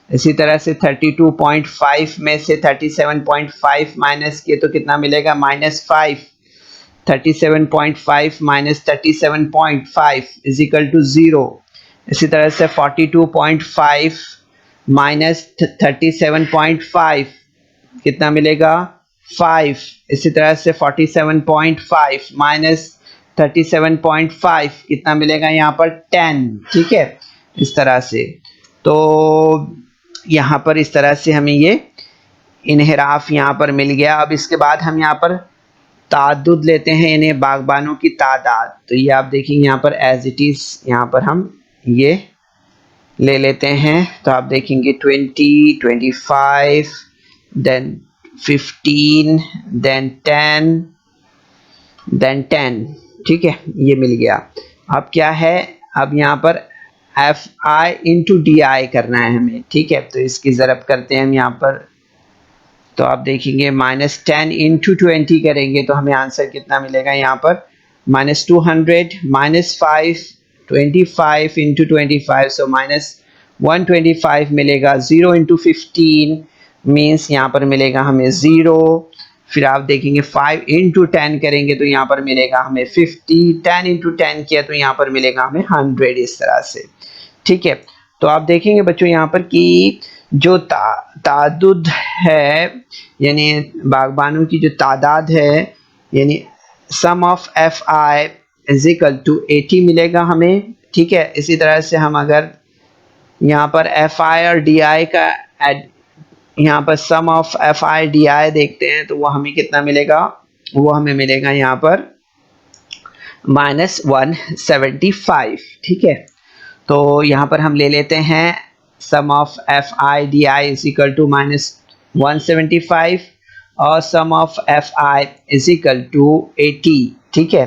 इसी तरह से 32.5 में से 37.5 माइनस किए तो कितना मिलेगा, -5। 37.5 माइनस 37.5 इज इक्वल टू 0। इसी तरह से 42.5 माइनस 37.5 कितना मिलेगा, 5। इसी तरह से 47.5 माइनस 37.5 कितना मिलेगा यहाँ पर, 10, ठीक है, इस तरह से। तो यहाँ पर इस तरह से हमें ये इनहिराफ यहाँ पर मिल गया। अब इसके बाद हम यहाँ पर ताद्दुद लेते हैं, यानी बागबानों की तादाद। तो ये आप देखेंगे यहाँ पर एज इट इज़ यहाँ पर हम ये ले लेते हैं, तो आप देखेंगे 20, 25, देन 15, देन 10, देन 10, ठीक है, ये मिल गया। अब क्या है, अब यहाँ पर एफ आई इंटू डी आई करना है हमें, ठीक है, तो इसकी ज़रब करते हैं हम यहाँ पर, तो आप देखेंगे -10 इंटू 20 करेंगे तो हमें आंसर कितना मिलेगा यहाँ पर, -200, -5, 25 इंटू 25, सो -125 मिलेगा। 0 इंटू 15 मीन्स यहाँ पर मिलेगा हमें 0। फिर आप देखेंगे 5 इंटू 10 करेंगे तो यहाँ पर मिलेगा हमें 50, 10 इंटू 10 किया तो यहाँ पर मिलेगा हमें 100, इस तरह से, ठीक है। तो आप देखेंगे बच्चों यहाँ पर कि जो तादुद है, यानी बागबानों की जो तादाद है, यानी sum of F I is equal to 80 मिलेगा हमें, ठीक है। इसी तरह से हम अगर यहाँ पर एफ आई और डी आई का यहाँ पर sum of F I D I देखते हैं तो वो हमें कितना मिलेगा, वो हमें मिलेगा यहाँ पर -175, ठीक है। तो यहाँ पर हम ले लेते हैं sum of F I D I is equal to -175 और sum of F I is equal to 80, ठीक है।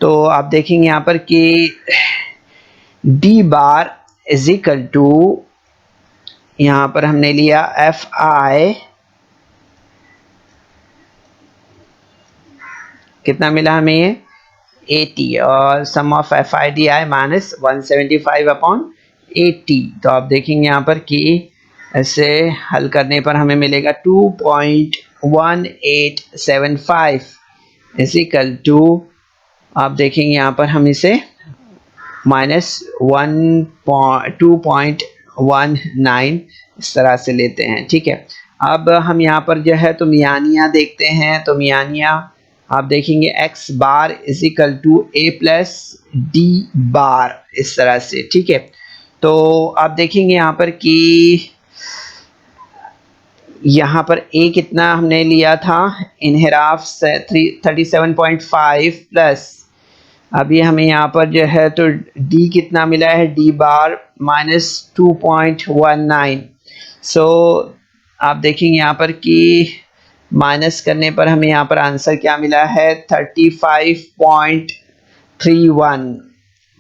तो आप देखेंगे यहाँ पर कि D bar is equal to, यहाँ पर हमने लिया एफ आई कितना मिला हमें ये 80 और sum of F I D I -175/80। तो आप देखेंगे यहाँ पर कि ऐसे हल करने पर हमें मिलेगा 2.1875 इज इक्वल टू, आप देखेंगे यहाँ पर हम इसे -2.19 इस तरह से लेते हैं, ठीक है। अब हम यहाँ पर जो है तो मियानिया देखते हैं, तो मियानिया आप देखेंगे x bar is equal to a plus D bar, इस तरह से, ठीक है। तो आप देखेंगे यहाँ पर कि यहाँ पर a कितना हमने लिया था, इनहिराफ 37.5 प्लस, अभी हमें यहाँ पर जो है तो d कितना मिला है, d बार -2.19। सो आप देखेंगे यहाँ पर कि माइनस करने पर हमें यहाँ पर आंसर क्या मिला है, 35.31,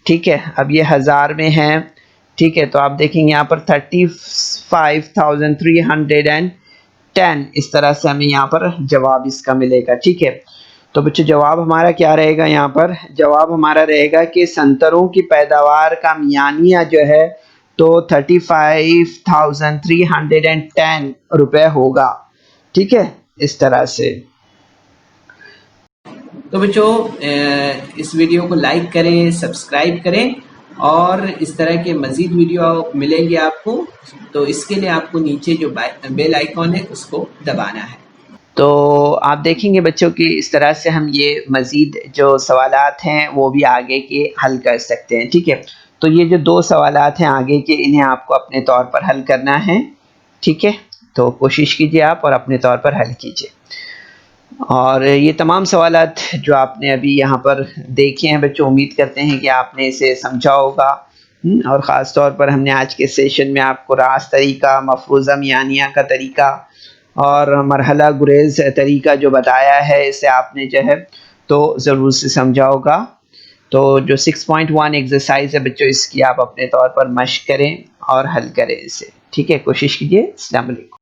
ठीक है। अब ये हज़ार में है, ठीक है, तो आप देखेंगे यहाँ पर 35,310 इस तरह से हमें यहाँ पर जवाब इसका मिलेगा, ठीक है। तो बच्चों जवाब हमारा क्या रहेगा, यहाँ पर जवाब हमारा रहेगा कि संतरों की पैदावार का मियानिया जो है तो 35,310 रुपये होगा, ठीक है, इस तरह से। तो बच्चों इस वीडियो को लाइक करें, सब्सक्राइब करें और इस तरह के मज़ीद वीडियो मिलेंगे आपको, तो इसके लिए आपको नीचे जो बेल आइकॉन है उसको दबाना है। तो आप देखेंगे बच्चों कि इस तरह से हम ये मज़ीद जो सवालात हैं वो भी आगे के हल कर सकते हैं, ठीक है। तो ये जो 2 सवालात हैं आगे के, इन्हें आपको अपने तौर पर हल करना है, ठीक है? तो कोशिश कीजिए आप और अपने तौर पर हल कीजिए। और ये तमाम सवालात जो आपने अभी यहाँ पर देखे हैं बच्चों, उम्मीद करते हैं कि आपने इसे समझा होगा। और ख़ास तौर पर हमने आज के सेशन में आपको रास तरीका, मफ़रूज़ा मियानिया का तरीका और मरहला गुरेज़ तरीका जो बताया है, इसे आपने जो है तो ज़रूर से समझा होगा। तो जो 6.1 एक्सरसाइज़ है बच्चों, इसकी आप अपने तौर पर मश्क करें और हल करें इसे, ठीक है? कोशिश कीजिए। अस्सलाम वालेकुम।